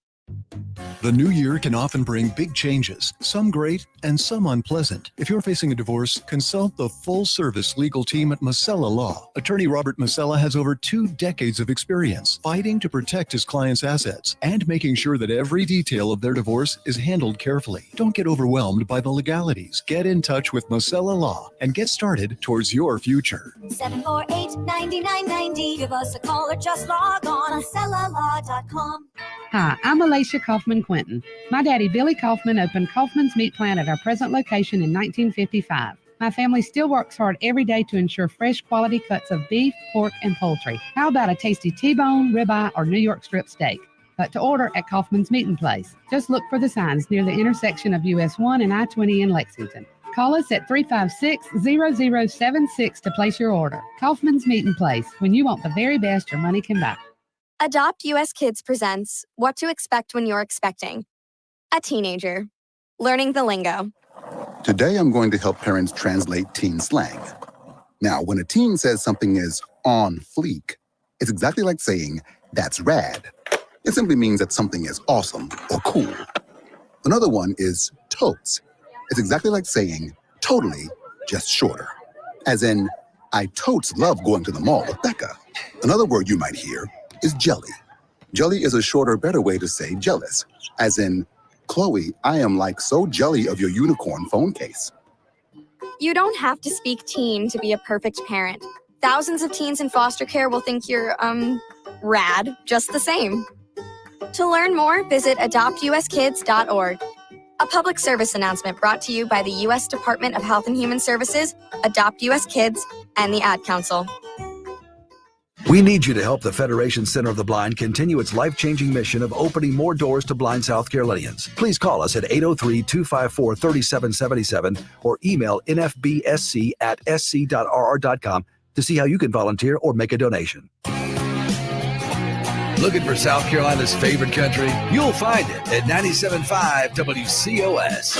The new year can often bring big changes, some great and some unpleasant. If you're facing a divorce, consult the full-service legal team at Masella Law. Attorney Robert Masella has over 2 decades of experience fighting to protect his clients' assets and making sure that every detail of their divorce is handled carefully. Don't get overwhelmed by the legalities. Get in touch with Masella Law and get started towards your future. 748-9990. Give us a call or just log on MasellaLaw.com. Hi, I'm Alicia Kaufman-Quinton. My daddy, Billy Kaufman, opened Kaufman's Meat Plant at our present location in 1955. My family still works hard every day to ensure fresh quality cuts of beef, pork, and poultry. How about a tasty T-bone, ribeye, or New York strip steak? But to order at Kaufman's Meat & Place. Just look for the signs near the intersection of US 1 and I-20 in Lexington. Call us at 356-0076 to place your order. Kaufman's Meat & Place, when you want the very best your money can buy. Adopt US Kids presents What to Expect When You're Expecting. A teenager. Learning the lingo. Today, I'm going to help parents translate teen slang. Now, when a teen says something is on fleek, it's exactly like saying, that's rad. It simply means that something is awesome or cool. Another one is totes. It's exactly like saying, totally, just shorter. As in, I totes love going to the mall with Becca. Another word you might hear is jelly. Jelly is a shorter, better way to say jealous. As in, Chloe, I am like so jelly of your unicorn phone case. You don't have to speak teen to be a perfect parent. Thousands of teens in foster care will think you're, rad, just the same. To learn more, visit adoptuskids.org. A public service announcement brought to you by the U.S. Department of Health and Human Services, Adopt U.S. Kids, and the Ad Council. We need you to help the Federation Center of the Blind continue its life-changing mission of opening more doors to blind South Carolinians. Please call us at 803-254-3777 or email nfbsc@sc.rr.com to see how you can volunteer or make a donation. Looking for South Carolina's favorite country? You'll find it at 97.5 WCOS.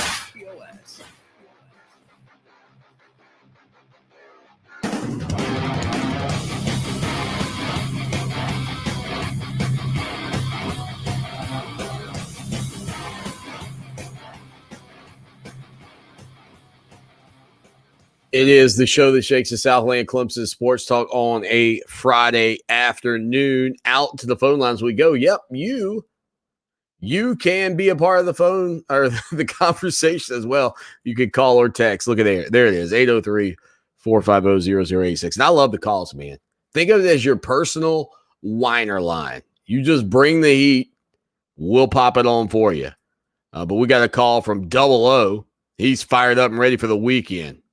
It is the show that shakes the Southland Clemson Sports Talk on a Friday afternoon. Out to the phone lines we go. Yep, you can be a part of the phone or the conversation as well. You can call or text. Look at there. There it is, 803-450-0086. And I love the calls, man. Think of it as your personal whiner line. You just bring the heat. We'll pop it on for you. But we got a call from Double O. He's fired up and ready for the weekend.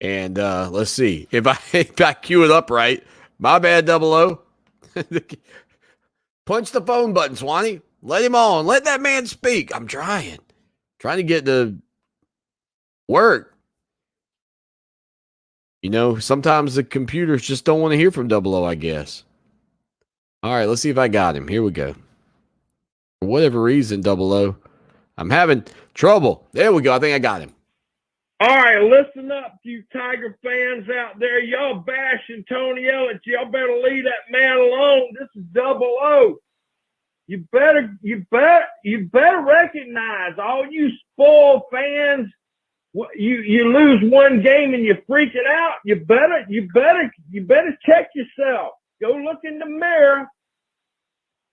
And let's see if I cue it up right. My bad, Double O. Punch the phone button, Swanee. Let him on. Let that man speak. I'm trying to get to work. You know, sometimes the computers just don't want to hear from Double O, I guess. All right, let's see if I got him. Here we go. For whatever reason, Double O, I'm having trouble. There we go. I think I got him. All right, listen up, you Tiger fans out there. Y'all bashing Tony Elliott. Y'all better leave that man alone. This is Double O. You better recognize, all you spoiled fans. You lose one game and you're freaking out. You better check yourself. Go look in the mirror,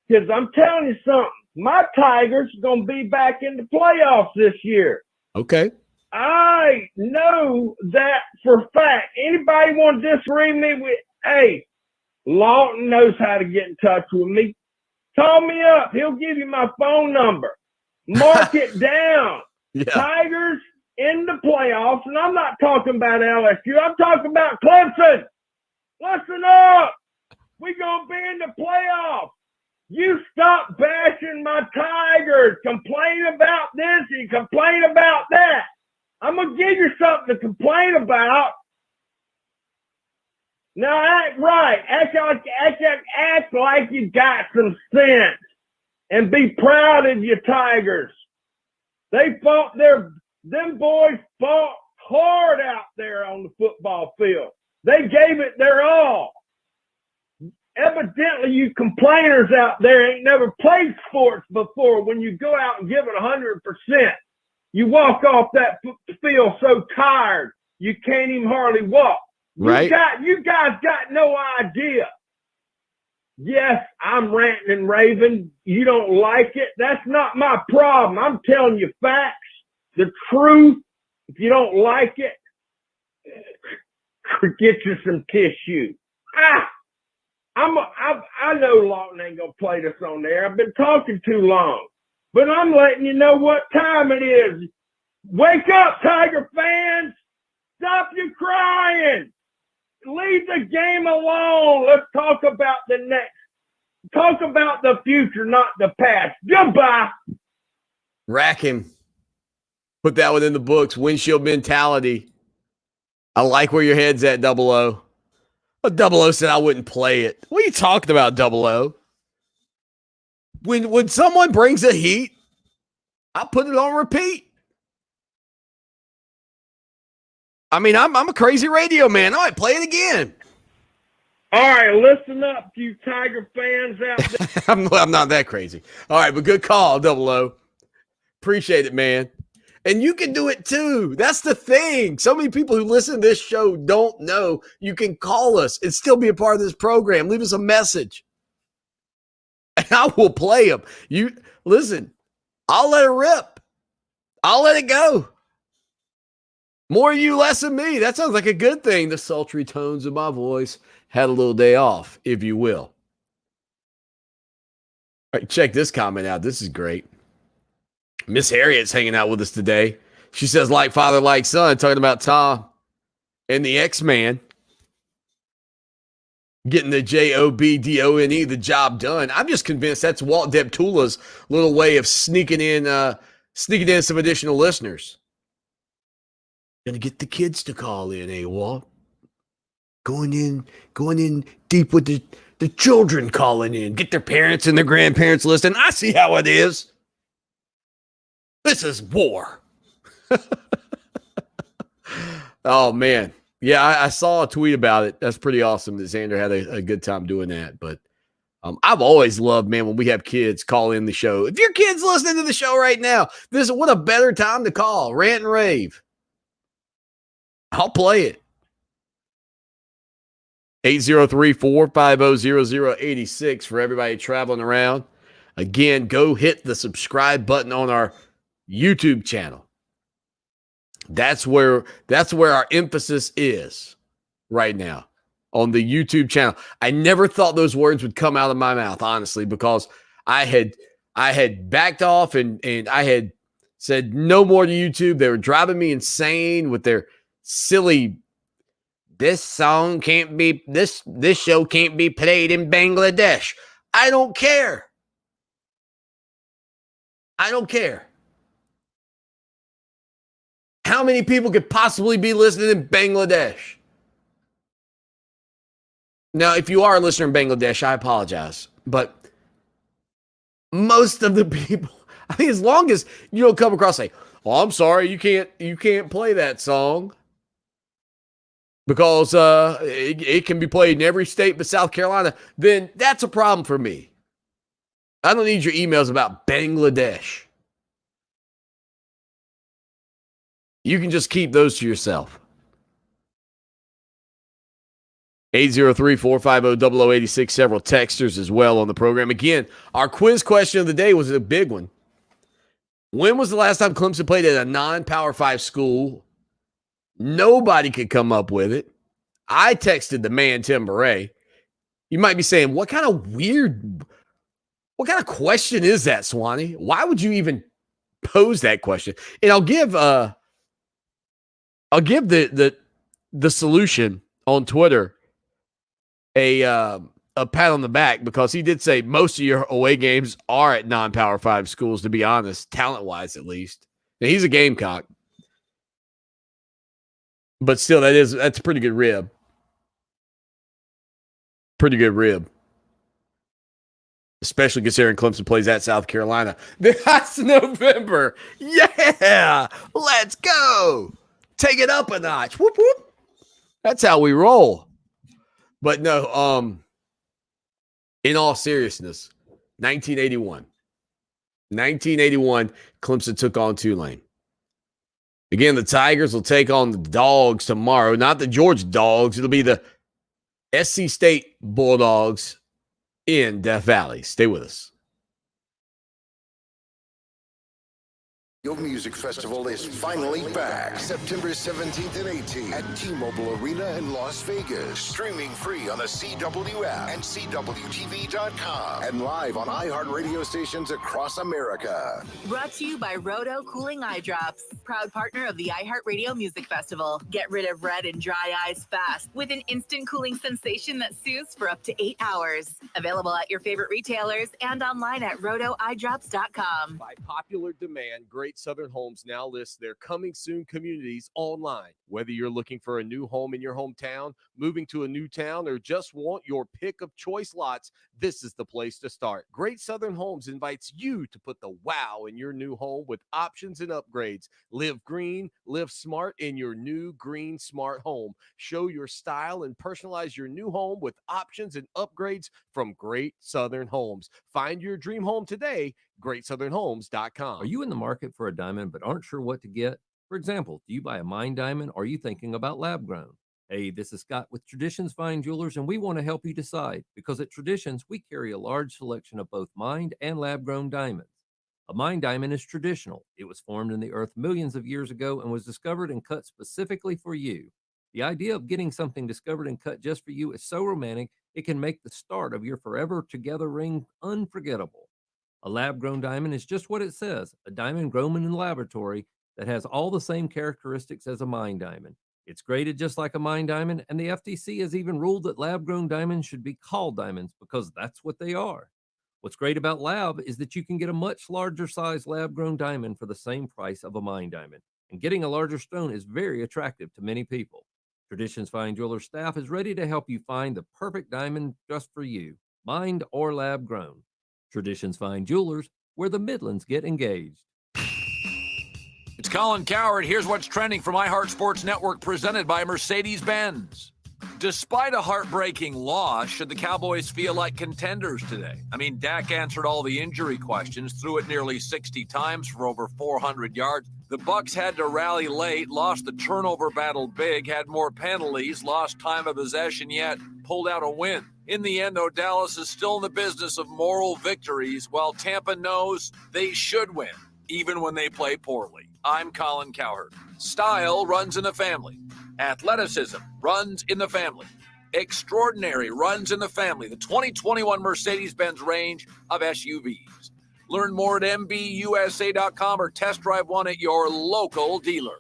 because I'm telling you something. My Tigers are gonna be back in the playoffs this year. Okay. I know that for a fact. Anybody want to disagree with me? Hey, Lawton knows how to get in touch with me. Call me up. He'll give you my phone number. Mark it down. Yeah. Tigers in the playoffs, and I'm not talking about LSU. I'm talking about Clemson. Listen up. We're going to be in the playoffs. You stop bashing my Tigers. Complain about this and complain about that. I'm going to give you something to complain about. Now act right. Act like you got some sense. And be proud of your Tigers. Them boys fought hard out there on the football field. They gave it their all. Evidently, you complainers out there ain't never played sports before. When you go out and give it 100%, you walk off that field so tired you can't even hardly walk. Right. You guys got no idea. Yes, I'm ranting and raving. You don't like it. That's not my problem. I'm telling you facts, the truth. If you don't like it, get you some tissue. I know Lawton ain't gonna play this on there. I've been talking too long, but I'm letting you know what time it is. Wake up, Tiger fans! Stop your crying. Leave the game alone. Let's talk about the next. Talk about the future, not the past. Goodbye. Rack him. Put that one in the books. Windshield mentality. I like where your head's at, Double O. But Double O said I wouldn't play it. What are you talking about, Double O? When someone brings a heat, I put it on repeat. I mean, I'm a crazy radio man. I might play it again. All right, listen up, you Tiger fans out there. I'm not that crazy. All right, but good call, Double O. Appreciate it, man. And you can do it too. That's the thing. So many people who listen to this show don't know you can call us and still be a part of this program. Leave us a message. And I will play them. You listen, I'll let it rip. I'll let it go. More you, less of me. That sounds like a good thing. The sultry tones of my voice had a little day off, if you will. All right, check this comment out. This is great. Miss Harriet's hanging out with us today. She says, like father, like son, talking about Tom and the X-Man getting the JOBDONE, the job done. I'm just convinced that's Walt Deptula's little way of sneaking in some additional listeners. Gonna get the kids to call in, eh, Walt? Going in deep with the children calling in. Get their parents and their grandparents listening. I see how it is. This is war. Oh, man. Yeah, I saw a tweet about it. That's pretty awesome that Xander had a good time doing that. But I've always loved, man, when we have kids call in the show. If your kid's listening to the show right now, what a better time to call. Rant and rave. I'll play it. 803-450-0086 for everybody traveling around. Again, go hit the subscribe button on our YouTube channel. That's where our emphasis is right now, on the YouTube channel. I never thought those words would come out of my mouth, honestly, because I had backed off and I had said no more to YouTube. They were driving me insane with their silly, this show can't be played in Bangladesh. I don't care. How many people could possibly be listening in Bangladesh? Now, if you are a listener in Bangladesh, I apologize. But most of the people, I think, as long as you don't come across and say, "Oh, I'm sorry, you can't play that song because it can be played in every state but South Carolina," then that's a problem for me. I don't need your emails about Bangladesh. You can just keep those to yourself. 803-450-0086. Several texters as well on the program. Again, our quiz question of the day was a big one. When was the last time Clemson played at a non-Power 5 school? Nobody could come up with it. I texted the man, Tim Beret. You might be saying, what kind of question is that, Swanee? Why would you even pose that question? And I'll give the solution on Twitter a pat on the back, because he did say most of your away games are at non-Power 5 schools, to be honest, talent-wise at least. Now, he's a Gamecock. But still, that's a pretty good rib. Pretty good rib. Especially considering Clemson plays at South Carolina. That's November. Yeah! Let's go! Take it up a notch. Whoop, whoop. That's how we roll. But no, in all seriousness, 1981, Clemson took on Tulane. Again, the Tigers will take on the Dogs tomorrow. Not the Georgia Dogs. It'll be the SC State Bulldogs in Death Valley. Stay with us. Your Music Festival is finally back, September 17th and 18th at T-Mobile Arena in Las Vegas. Streaming free on the CW app and CWTV.com and live on iHeartRadio stations across America. Brought to you by Roto Cooling Eye Drops, proud partner of the iHeartRadio Music Festival. Get rid of red and dry eyes fast with an instant cooling sensation that soothes for up to 8 hours. Available at your favorite retailers and online at rotoeyedrops.com. By popular demand, Great Southern Homes now lists their coming soon communities online. Whether you're looking for a new home in your hometown, moving to a new town, or just want your pick of choice lots, this is the place to start. Great Southern Homes invites you to put the wow in your new home with options and upgrades. Live green, live smart in your new green smart home. Show your style and personalize your new home with options and upgrades from Great Southern Homes. Find your dream home today. GreatSouthernHomes.com. Are you in the market for a diamond but aren't sure what to get? For example, do you buy a mined diamond or are you thinking about lab grown? Hey, this is Scott with Traditions Fine Jewelers, and we want to help you decide, because at Traditions, we carry a large selection of both mined and lab grown diamonds. A mined diamond is traditional. It was formed in the earth millions of years ago and was discovered and cut specifically for you. The idea of getting something discovered and cut just for you is so romantic, it can make the start of your forever together ring unforgettable. A lab-grown diamond is just what it says, a diamond grown in the laboratory that has all the same characteristics as a mined diamond. It's graded just like a mined diamond, and the FTC has even ruled that lab-grown diamonds should be called diamonds because that's what they are. What's great about lab is that you can get a much larger size lab-grown diamond for the same price of a mined diamond, and getting a larger stone is very attractive to many people. Traditions Fine Jewelers staff is ready to help you find the perfect diamond just for you, mined or lab-grown. Traditions Fine Jewelers, where the Midlands get engaged. It's Colin Coward. Here's what's trending from iHeart Sports Network, presented by Mercedes-Benz. Despite a heartbreaking loss, should the Cowboys feel like contenders today? I mean, Dak answered all the injury questions, threw it nearly 60 times for over 400 yards. The Bucs had to rally late, lost the turnover battle big, had more penalties, lost time of possession, yet pulled out a win. In the end, though, Dallas is still in the business of moral victories, while Tampa knows they should win, even when they play poorly. I'm Colin Cowherd. Style runs in the family. Athleticism runs in the family. Extraordinary runs in the family. The 2021 Mercedes-Benz range of SUVs. Learn more at MBUSA.com or test drive one at your local dealer.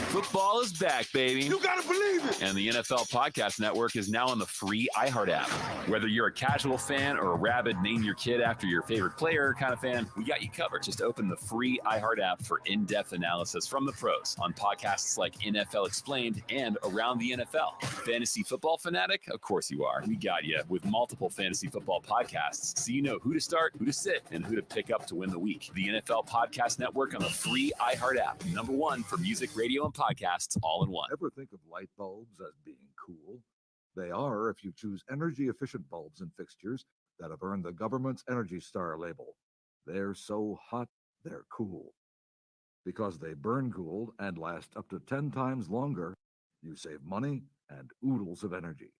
Football is back, baby. You gotta believe it. And the NFL Podcast Network is now on the free iHeart app. Whether you're a casual fan or a rabid name your kid after your favorite player kind of fan, we got you covered. Just open the free iHeart app for in-depth analysis from the pros on podcasts like NFL Explained and Around the NFL. Fantasy football fanatic? Of course you are. We got you with multiple fantasy football podcasts, so you know who to start, who to sit, and who to pick up to win the week. The NFL Podcast Network on the free iHeart app. #1 for music, radio, and podcasts all in one. Ever think of light bulbs as being cool? They are if you choose energy-efficient bulbs and fixtures that have earned the government's Energy Star label. They're so hot, they're cool. Because they burn cool and last up to 10 times longer, you save money and oodles of energy.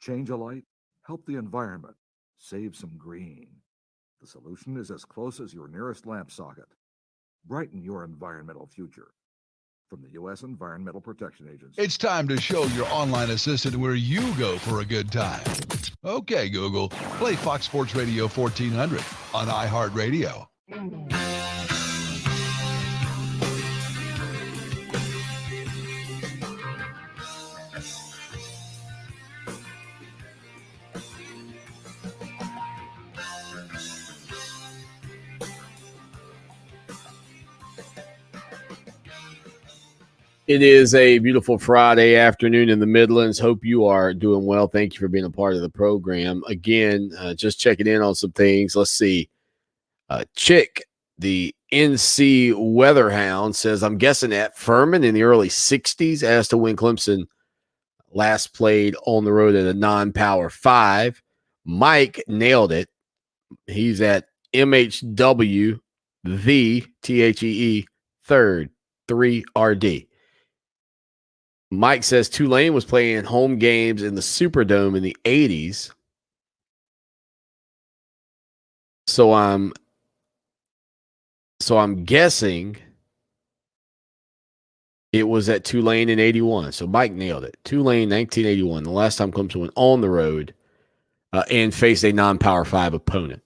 Change a light, help the environment, save some green. The solution is as close as your nearest lamp socket. Brighten your environmental future. From the U.S. Environmental Protection Agency. It's time to show your online assistant where you go for a good time. Okay, Google, play Fox Sports Radio 1400 on iHeartRadio. It is a beautiful Friday afternoon in the Midlands. Hope you are doing well. Thank you for being a part of the program. Again, just checking in on some things. Let's see. Chick, the NC Weatherhound, says, I'm guessing at Furman in the early 60s as to when Clemson last played on the road at a non-Power 5. Mike nailed it. He's at MHW, the THEE, third, 3RD. Mike says Tulane was playing home games in the Superdome in the 80s. So I'm guessing it was at Tulane in 81. So Mike nailed it. Tulane 1981, the last time Clemson went on the road and faced a non-Power 5 opponent.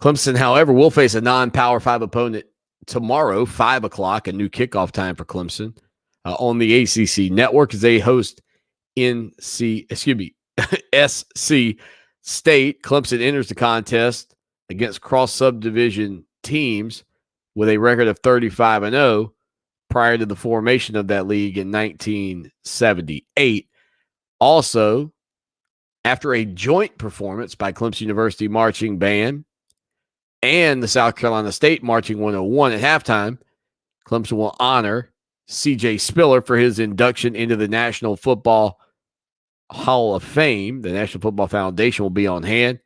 Clemson, however, will face a non-Power 5 opponent tomorrow, 5 o'clock, a new kickoff time for Clemson. On the ACC network as they host SC State. Clemson enters the contest against cross-subdivision teams with a record of 35-0 prior to the formation of that league in 1978. Also, after a joint performance by Clemson University Marching Band and the South Carolina State Marching 101 at halftime, Clemson will honor C.J. Spiller for his induction into the National Football Hall of Fame. The National Football Foundation will be on hand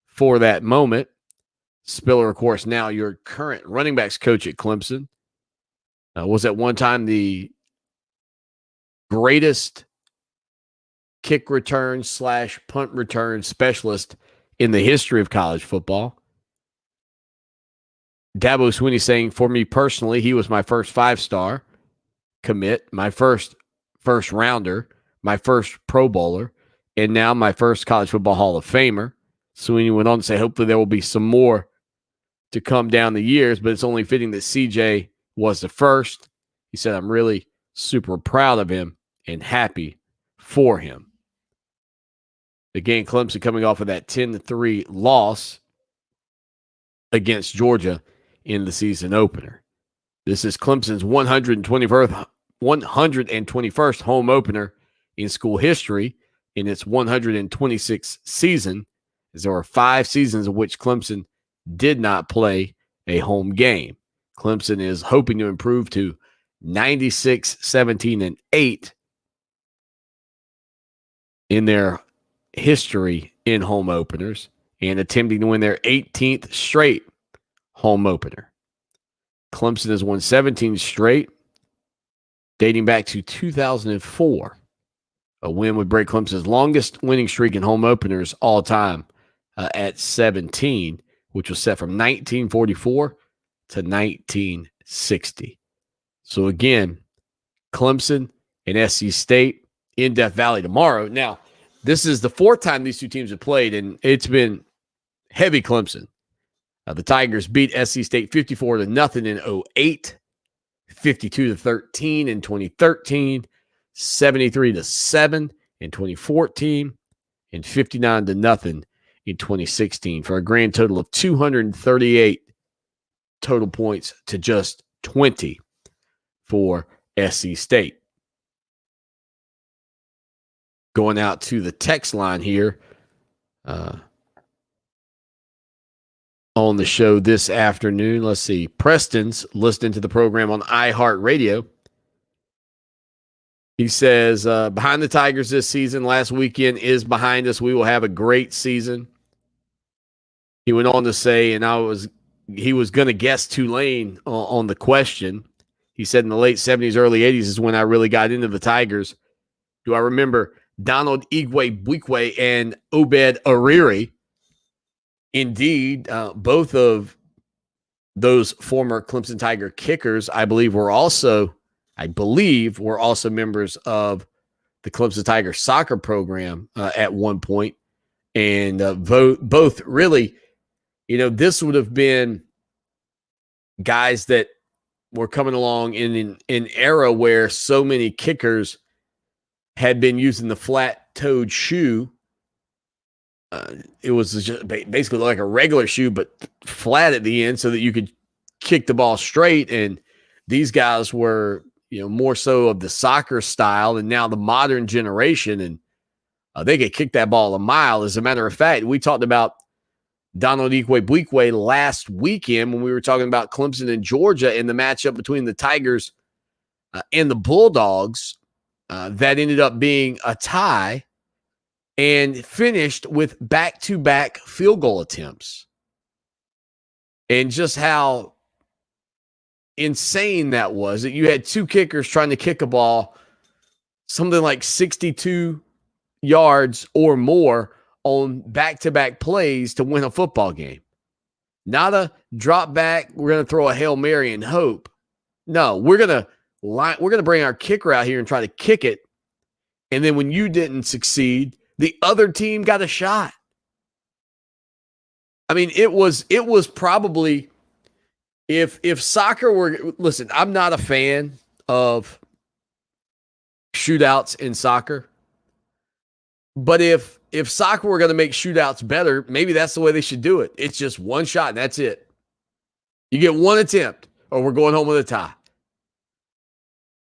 for that moment. Spiller, of course, now your current running backs coach at Clemson, was at one time the greatest kick return / punt return specialist in the history of college football. Dabo Swinney saying, for me personally, he was my first 5-star commit, my first rounder, my first Pro Bowler, and now my first College Football Hall of Famer. Sweeney went on to say, hopefully there will be some more to come down the years, but it's only fitting that CJ was the first. He said, I'm really super proud of him and happy for him. Again, Clemson coming off of that 10-3 loss against Georgia in the season opener. This is Clemson's 121st home opener in school history in its 126th season, as there were 5 seasons in which Clemson did not play a home game. Clemson is hoping to improve to 96, 17, and 8 in their history in home openers and attempting to win their 18th straight home opener. Clemson has won 17 straight, dating back to 2004. A win would break Clemson's longest winning streak in home openers all time at 17, which was set from 1944 to 1960. So again, Clemson and SC State in Death Valley tomorrow. Now, this is the fourth time these two teams have played, and it's been heavy Clemson. The Tigers beat SC State 54-0 in 2008, 52-13 in 2013, 73-7 in 2014, and 59-0 in 2016 for a grand total of 238 total points to just 20 for SC State. Going out to the text line here on the show this afternoon. Let's see. Preston's listening to the program on iHeartRadio. He says, behind the Tigers this season, last weekend is behind us. We will have a great season. He went on to say, and he was going to guess Tulane on the question. He said in the late 70s, early 80s is when I really got into the Tigers. Do I remember Donald Igwe-Buikwe and Obed Ariri? Indeed, both of those former Clemson Tiger kickers, I believe, were also members of the Clemson Tiger soccer program at one point. And both really, this would have been guys that were coming along in an era where so many kickers had been using the flat-toed shoe. It was just basically like a regular shoe, but flat at the end so that you could kick the ball straight. And these guys were, more so of the soccer style, and now the modern generation, and they could kick that ball a mile. As a matter of fact, we talked about Donald Igwe-Buikwe last weekend when we were talking about Clemson and Georgia and the matchup between the Tigers and the Bulldogs. That ended up being a tie and finished with back-to-back field goal attempts. And just how insane that was, that you had two kickers trying to kick a ball something like 62 yards or more on back-to-back plays to win a football game. Not a drop back, we're going to throw a Hail Mary and hope. No, we're going to bring our kicker out here and try to kick it. And then when you didn't succeed, the other team got a shot. I mean, it was probably, if soccer were, listen, I'm not a fan of shootouts in soccer, but if soccer were going to make shootouts better, maybe that's the way they should do it. It's just one shot and that's it. You get one attempt or we're going home with a tie.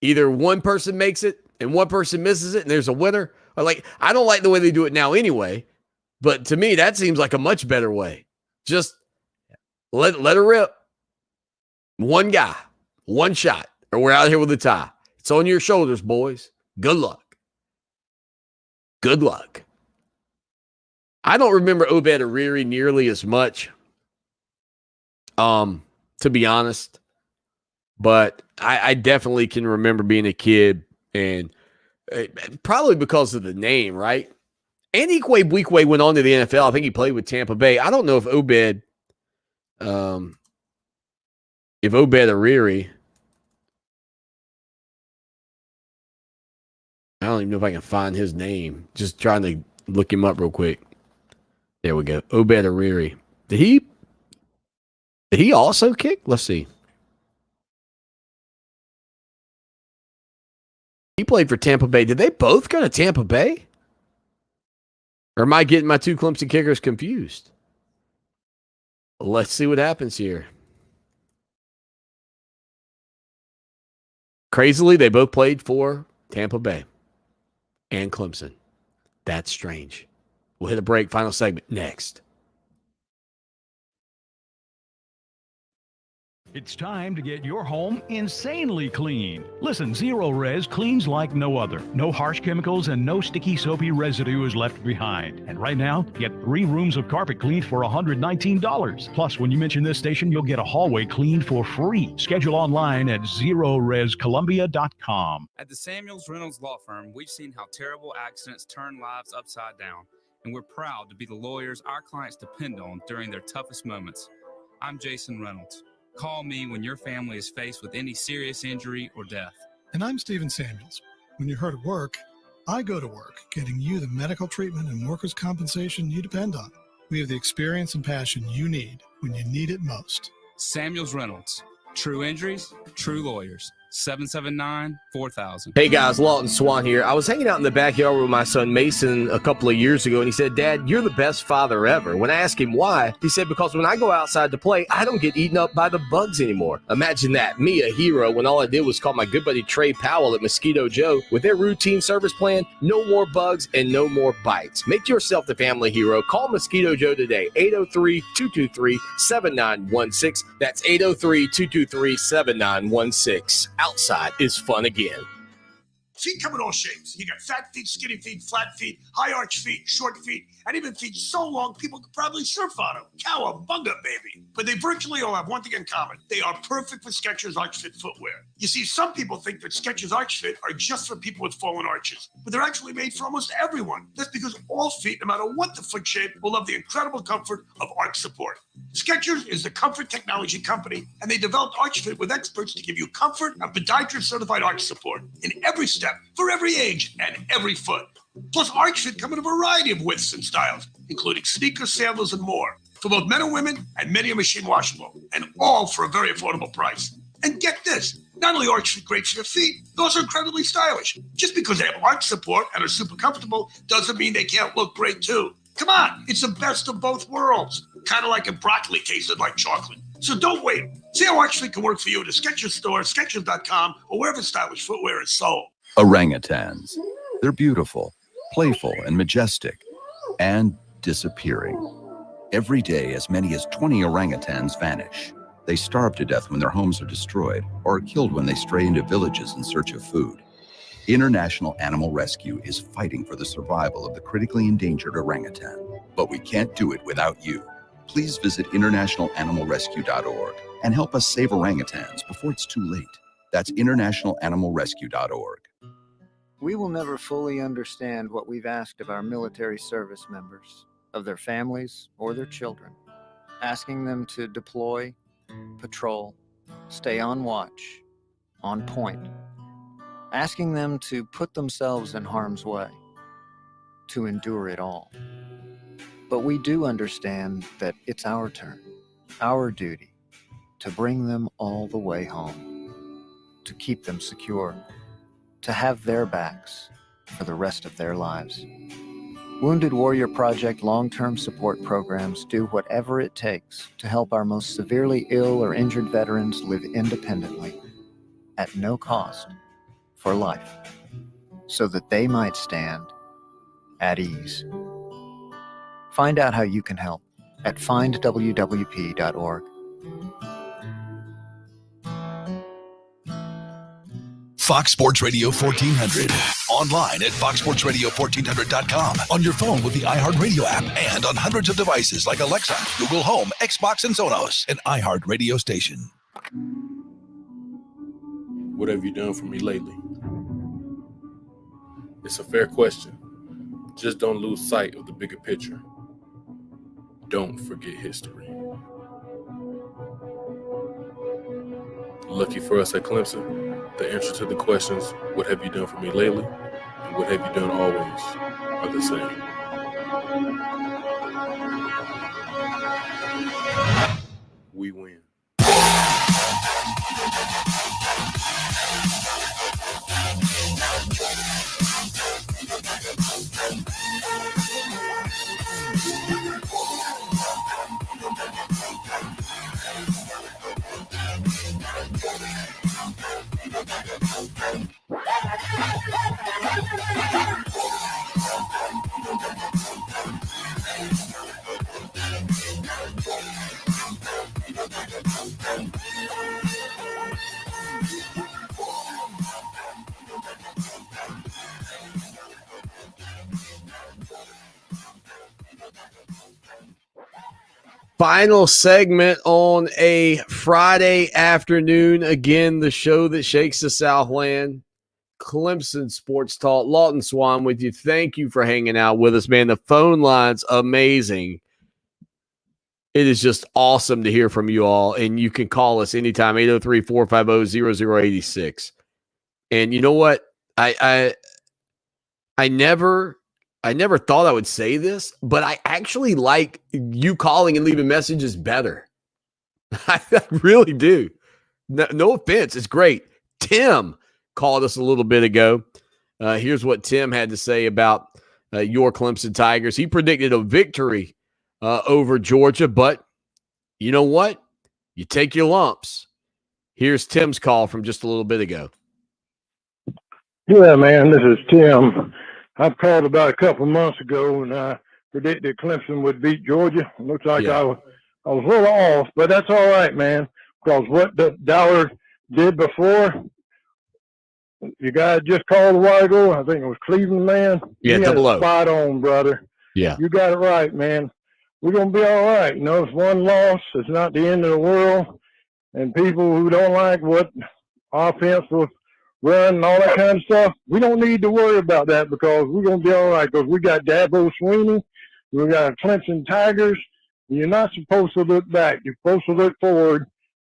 Either one person makes it and one person misses it and there's a winner. Or I don't like the way they do it now anyway, but to me, that seems like a much better way. Just let her rip. One guy, one shot, or we're out here with a tie. It's on your shoulders, boys. Good luck. Good luck. I don't remember Obed Ariri nearly as much, to be honest. But I definitely can remember being a kid, and probably because of the name, right? And Igwe-Buikwe went on to the NFL. I think he played with Tampa Bay. I don't know if Obed Ariri, I don't even know if I can find his name. Just trying to look him up real quick. There we go. Obed Ariri. Did he also kick? Let's see. He played for Tampa Bay. Did they both go to Tampa Bay? Or am I getting my two Clemson kickers confused? Let's see what happens here. Crazily, they both played for Tampa Bay and Clemson. That's strange. We'll hit a break. Final segment next. It's time to get your home insanely clean. Listen, Zero Res cleans like no other. No harsh chemicals and no sticky, soapy residue is left behind. And right now, get 3 rooms of carpet cleaned for $119. Plus, when you mention this station, you'll get a hallway cleaned for free. Schedule online at ZeroResColumbia.com. At the Samuels Reynolds Law Firm, we've seen how terrible accidents turn lives upside down, and we're proud to be the lawyers our clients depend on during their toughest moments. I'm Jason Reynolds. Call me when your family is faced with any serious injury or death. And I'm Stephen Samuels. When you're hurt at work, I go to work, getting you the medical treatment and workers' compensation you depend on. We have the experience and passion you need when you need it most. Samuels Reynolds. True injuries, true lawyers. 779-4000. Hey guys, Lawton Swan here. I was hanging out in the backyard with my son Mason a couple of years ago, and he said, "Dad, you're the best father ever." When I asked him why, he said, "Because when I go outside to play, I don't get eaten up by the bugs anymore." Imagine that, me a hero, when all I did was call my good buddy Trey Powell at Mosquito Joe. With their routine service plan, no more bugs and no more bites. Make yourself the family hero. Call Mosquito Joe today, 803-223-7916. That's 803-223-7916. Outside is fun again. Feet come in all shapes. You got fat feet, skinny feet, flat feet, high arch feet, short feet, and even feet so long people could probably surf on them. Cowabunga, baby. But they virtually all have one thing in common. They are perfect for Skechers Arch Fit footwear. You see, some people think that Skechers Arch Fit are just for people with fallen arches, but they're actually made for almost everyone. That's because all feet, no matter what the foot shape, will love the incredible comfort of arch support. Skechers is the comfort technology company, and they developed Arch Fit with experts to give you comfort and podiatrist-certified arch support in every step, for every age and every foot. Plus, Arch Fit come in a variety of widths and styles, including sneakers, sandals, and more, for both men and women, and many are machine washable, and all for a very affordable price. And get this, not only Arch Fit great for your feet, they're also incredibly stylish. Just because they have arch support and are super comfortable doesn't mean they can't look great too. Come on, it's the best of both worlds. Kind of like a broccoli tasted like chocolate. So don't wait. See how Arch Fit can work for you at a Skechers store, Skechers.com, or wherever stylish footwear is sold. Orangutans. They're beautiful, playful, and majestic, and disappearing. Every day, as many as 20 orangutans vanish. They starve to death when their homes are destroyed, or are killed when they stray into villages in search of food. International Animal Rescue is fighting for the survival of the critically endangered orangutan, but we can't do it without you. Please visit internationalanimalrescue.org and help us save orangutans before it's too late. That's internationalanimalrescue.org. We will never fully understand what we've asked of our military service members, of their families or their children, asking them to deploy, patrol, stay on watch, on point, asking them to put themselves in harm's way, to endure it all. But we do understand that it's our turn, our duty, to bring them all the way home, to keep them secure, to have their backs for the rest of their lives. Wounded Warrior Project long-term support programs do whatever it takes to help our most severely ill or injured veterans live independently, at no cost, for life, so that they might stand at ease. Find out how you can help at findwwp.org. Fox Sports Radio 1400. Online at foxsportsradio1400.com. On your phone with the iHeartRadio app and on hundreds of devices like Alexa, Google Home, Xbox, and Sonos. An iHeart radio station. What have you done for me lately? It's a fair question. Just don't lose sight of the bigger picture. Don't forget history. Lucky for us at Clemson, the answer to the questions, what have you done for me lately, and what have you done always, are the same. We win. Final segment on a Friday afternoon. Again, the show that shakes the Southland. Clemson Sports Talk. Lawton Swan with you. Thank you for hanging out with us, man. The phone line's amazing. It is just awesome to hear from you all. And you can call us anytime, 803-450-0086. And you know what? I never thought I would say this, but I actually like you calling and leaving messages better. I really do. No offense. It's great. Tim called us a little bit ago. Here's what Tim had to say about your Clemson Tigers. He predicted a victory over Georgia, but you know what? You take your lumps. Here's Tim's call from just a little bit ago. Yeah, man, this is Tim. I called about a couple months ago, and I predicted Clemson would beat Georgia. Looks like I was a little off, but that's all right, man, because what the dollar did before, you guys just called a while ago, I think it was Cleveland, man. Yeah, you got double it O. spot on, brother. Yeah. You got it right, man. We're going to be all right. You know, it's one loss. It's not the end of the world. And people who don't like what offense was run and all that kind of stuff, we don't need to worry about that because we're going to be all right because we got Dabo Swinney, we got Clemson Tigers. You're not supposed to look back. You're supposed to look forward.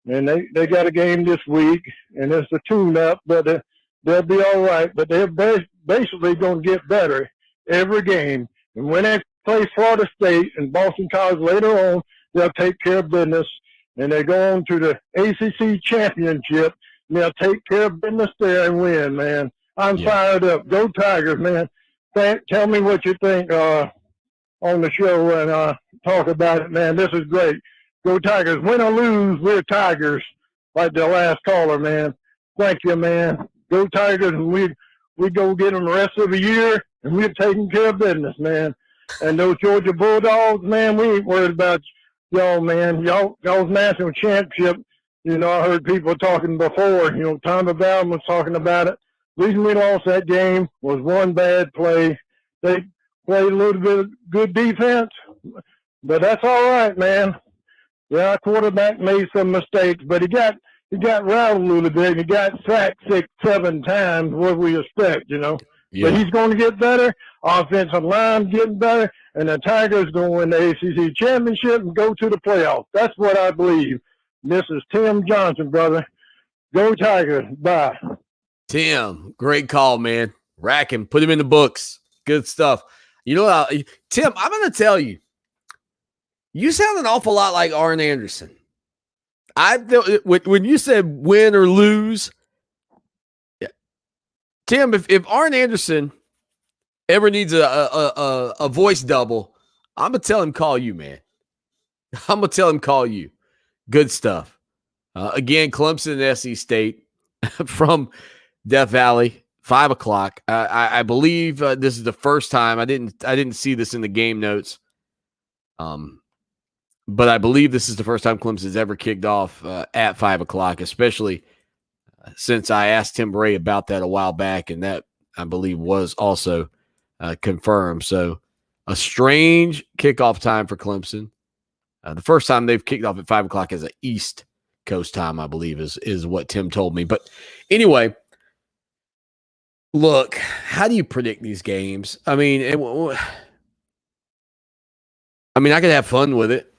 And they got a game this week, and it's a tune-up, but they'll be all right. But they're basically going to get better every game. And when they play Florida State and Boston College later on, they'll take care of business. And they go on to the ACC championship, and they'll take care of business there and win, man. I'm fired up. Go Tigers, man. Tell me what you think on the show and talk about it, man. This is great. Go Tigers. Win or lose, we're Tigers, like the last caller, man. Thank you, man. Go Tigers, and we go get them the rest of the year, and we're taking care of business, man. And those Georgia Bulldogs, man, we ain't worried about y'all, man. Y'all's national championship, you know, I heard people talking before, you know, Tommy Bowden was talking about it. The reason we lost that game was one bad play. They played a little bit of good defense, but that's all right, man. Yeah, our quarterback made some mistakes, but he got rattled a little bit. He got sacked 6-7 times, what we expect, you know. Yeah. But he's going to get better. Offensive line getting better, and the Tigers going to win the ACC championship and go to the playoffs. That's what I believe. This is Tim Johnson, brother. Go Tigers. Bye. Tim, great call, man. Rack him. Put him in the books. Good stuff. You know, Tim, I'm going to tell you, you sound an awful lot like Arn Anderson. When you said win or lose, Tim, if Arn Anderson ever needs a voice double, I'm going to tell him call you, man. I'm going to tell him call you. Good stuff. Again, Clemson and SC State from Death Valley, 5 o'clock. I believe this is the first time. I didn't see this in the game notes. But I believe this is the first time Clemson's ever kicked off at 5 o'clock, especially since I asked Tim Bray about that a while back, and that, I believe, was also confirmed. So a strange kickoff time for Clemson. The first time they've kicked off at 5 o'clock as an East Coast time, I believe, is what Tim told me. But anyway, look, how do you predict these games? I mean, I could have fun with it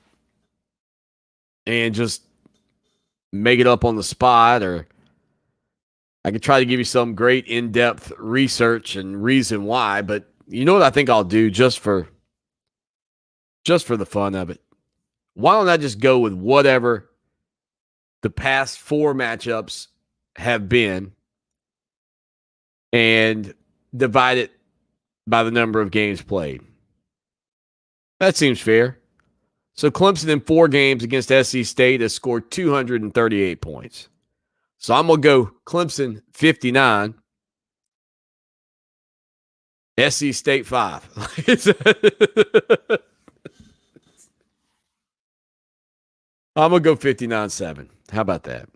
and just make it up on the spot, or I could try to give you some great in-depth research and reason why. But you know what I think I'll do just for the fun of it? Why don't I just go with whatever the past 4 matchups have been and divide it by the number of games played? That seems fair. So Clemson in 4 games against SC State has scored 238 points. So I'm going to go Clemson 59, SC State 5. I'm going to go 59-7. How about that?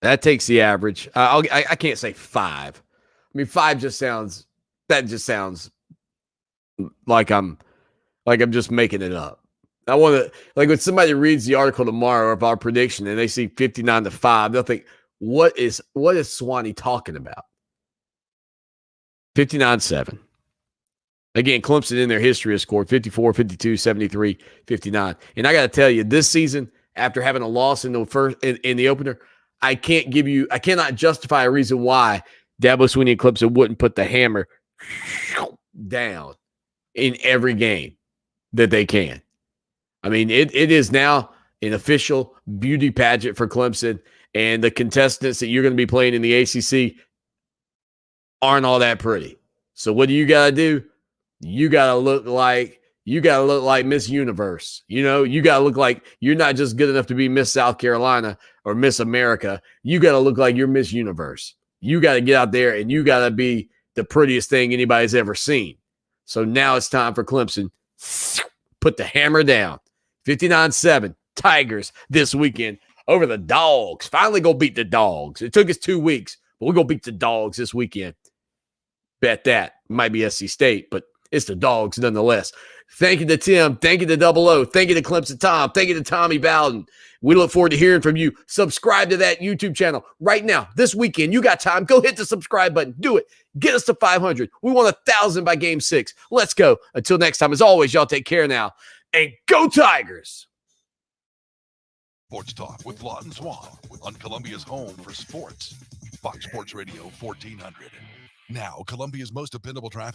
That takes the average. I can't say 5. I mean, 5 just sounds like I'm just making it up. I want to, like, when somebody reads the article tomorrow of our prediction and they see 59-5, they'll think, what is Swanee talking about? 59-7. Again, Clemson in their history has scored 54, 52, 73, 59. And I got to tell you, this season, after having a loss in the opener, I cannot justify a reason why Dabo Swinney and Clemson wouldn't put the hammer down in every game that they can. I mean, it is now an official beauty pageant for Clemson, and the contestants that you're going to be playing in the ACC aren't all that pretty. So what do you got to do? You got to look like Miss Universe. You know, you got to look like you're not just good enough to be Miss South Carolina or Miss America. You got to look like you're Miss Universe. You got to get out there and you got to be the prettiest thing anybody's ever seen. So now it's time for Clemson. Put the hammer down. 59-7, Tigers this weekend over the Dogs. Finally go beat the Dogs. It took us 2 weeks, but we're going to beat the Dogs this weekend. Bet that. Might be SC State, but it's the Dogs nonetheless. Thank you to Tim. Thank you to Double O. Thank you to Clemson Tom. Thank you to Tommy Bowden. We look forward to hearing from you. Subscribe to that YouTube channel right now. This weekend, you got time. Go hit the subscribe button. Do it. Get us to 500. We want 1,000 by Game 6. Let's go. Until next time, as always, y'all take care now. And go Tigers! Sports Talk with Lawton Swan on Columbia's home for sports. Fox Sports Radio 1400. Now, Columbia's most dependable traffic.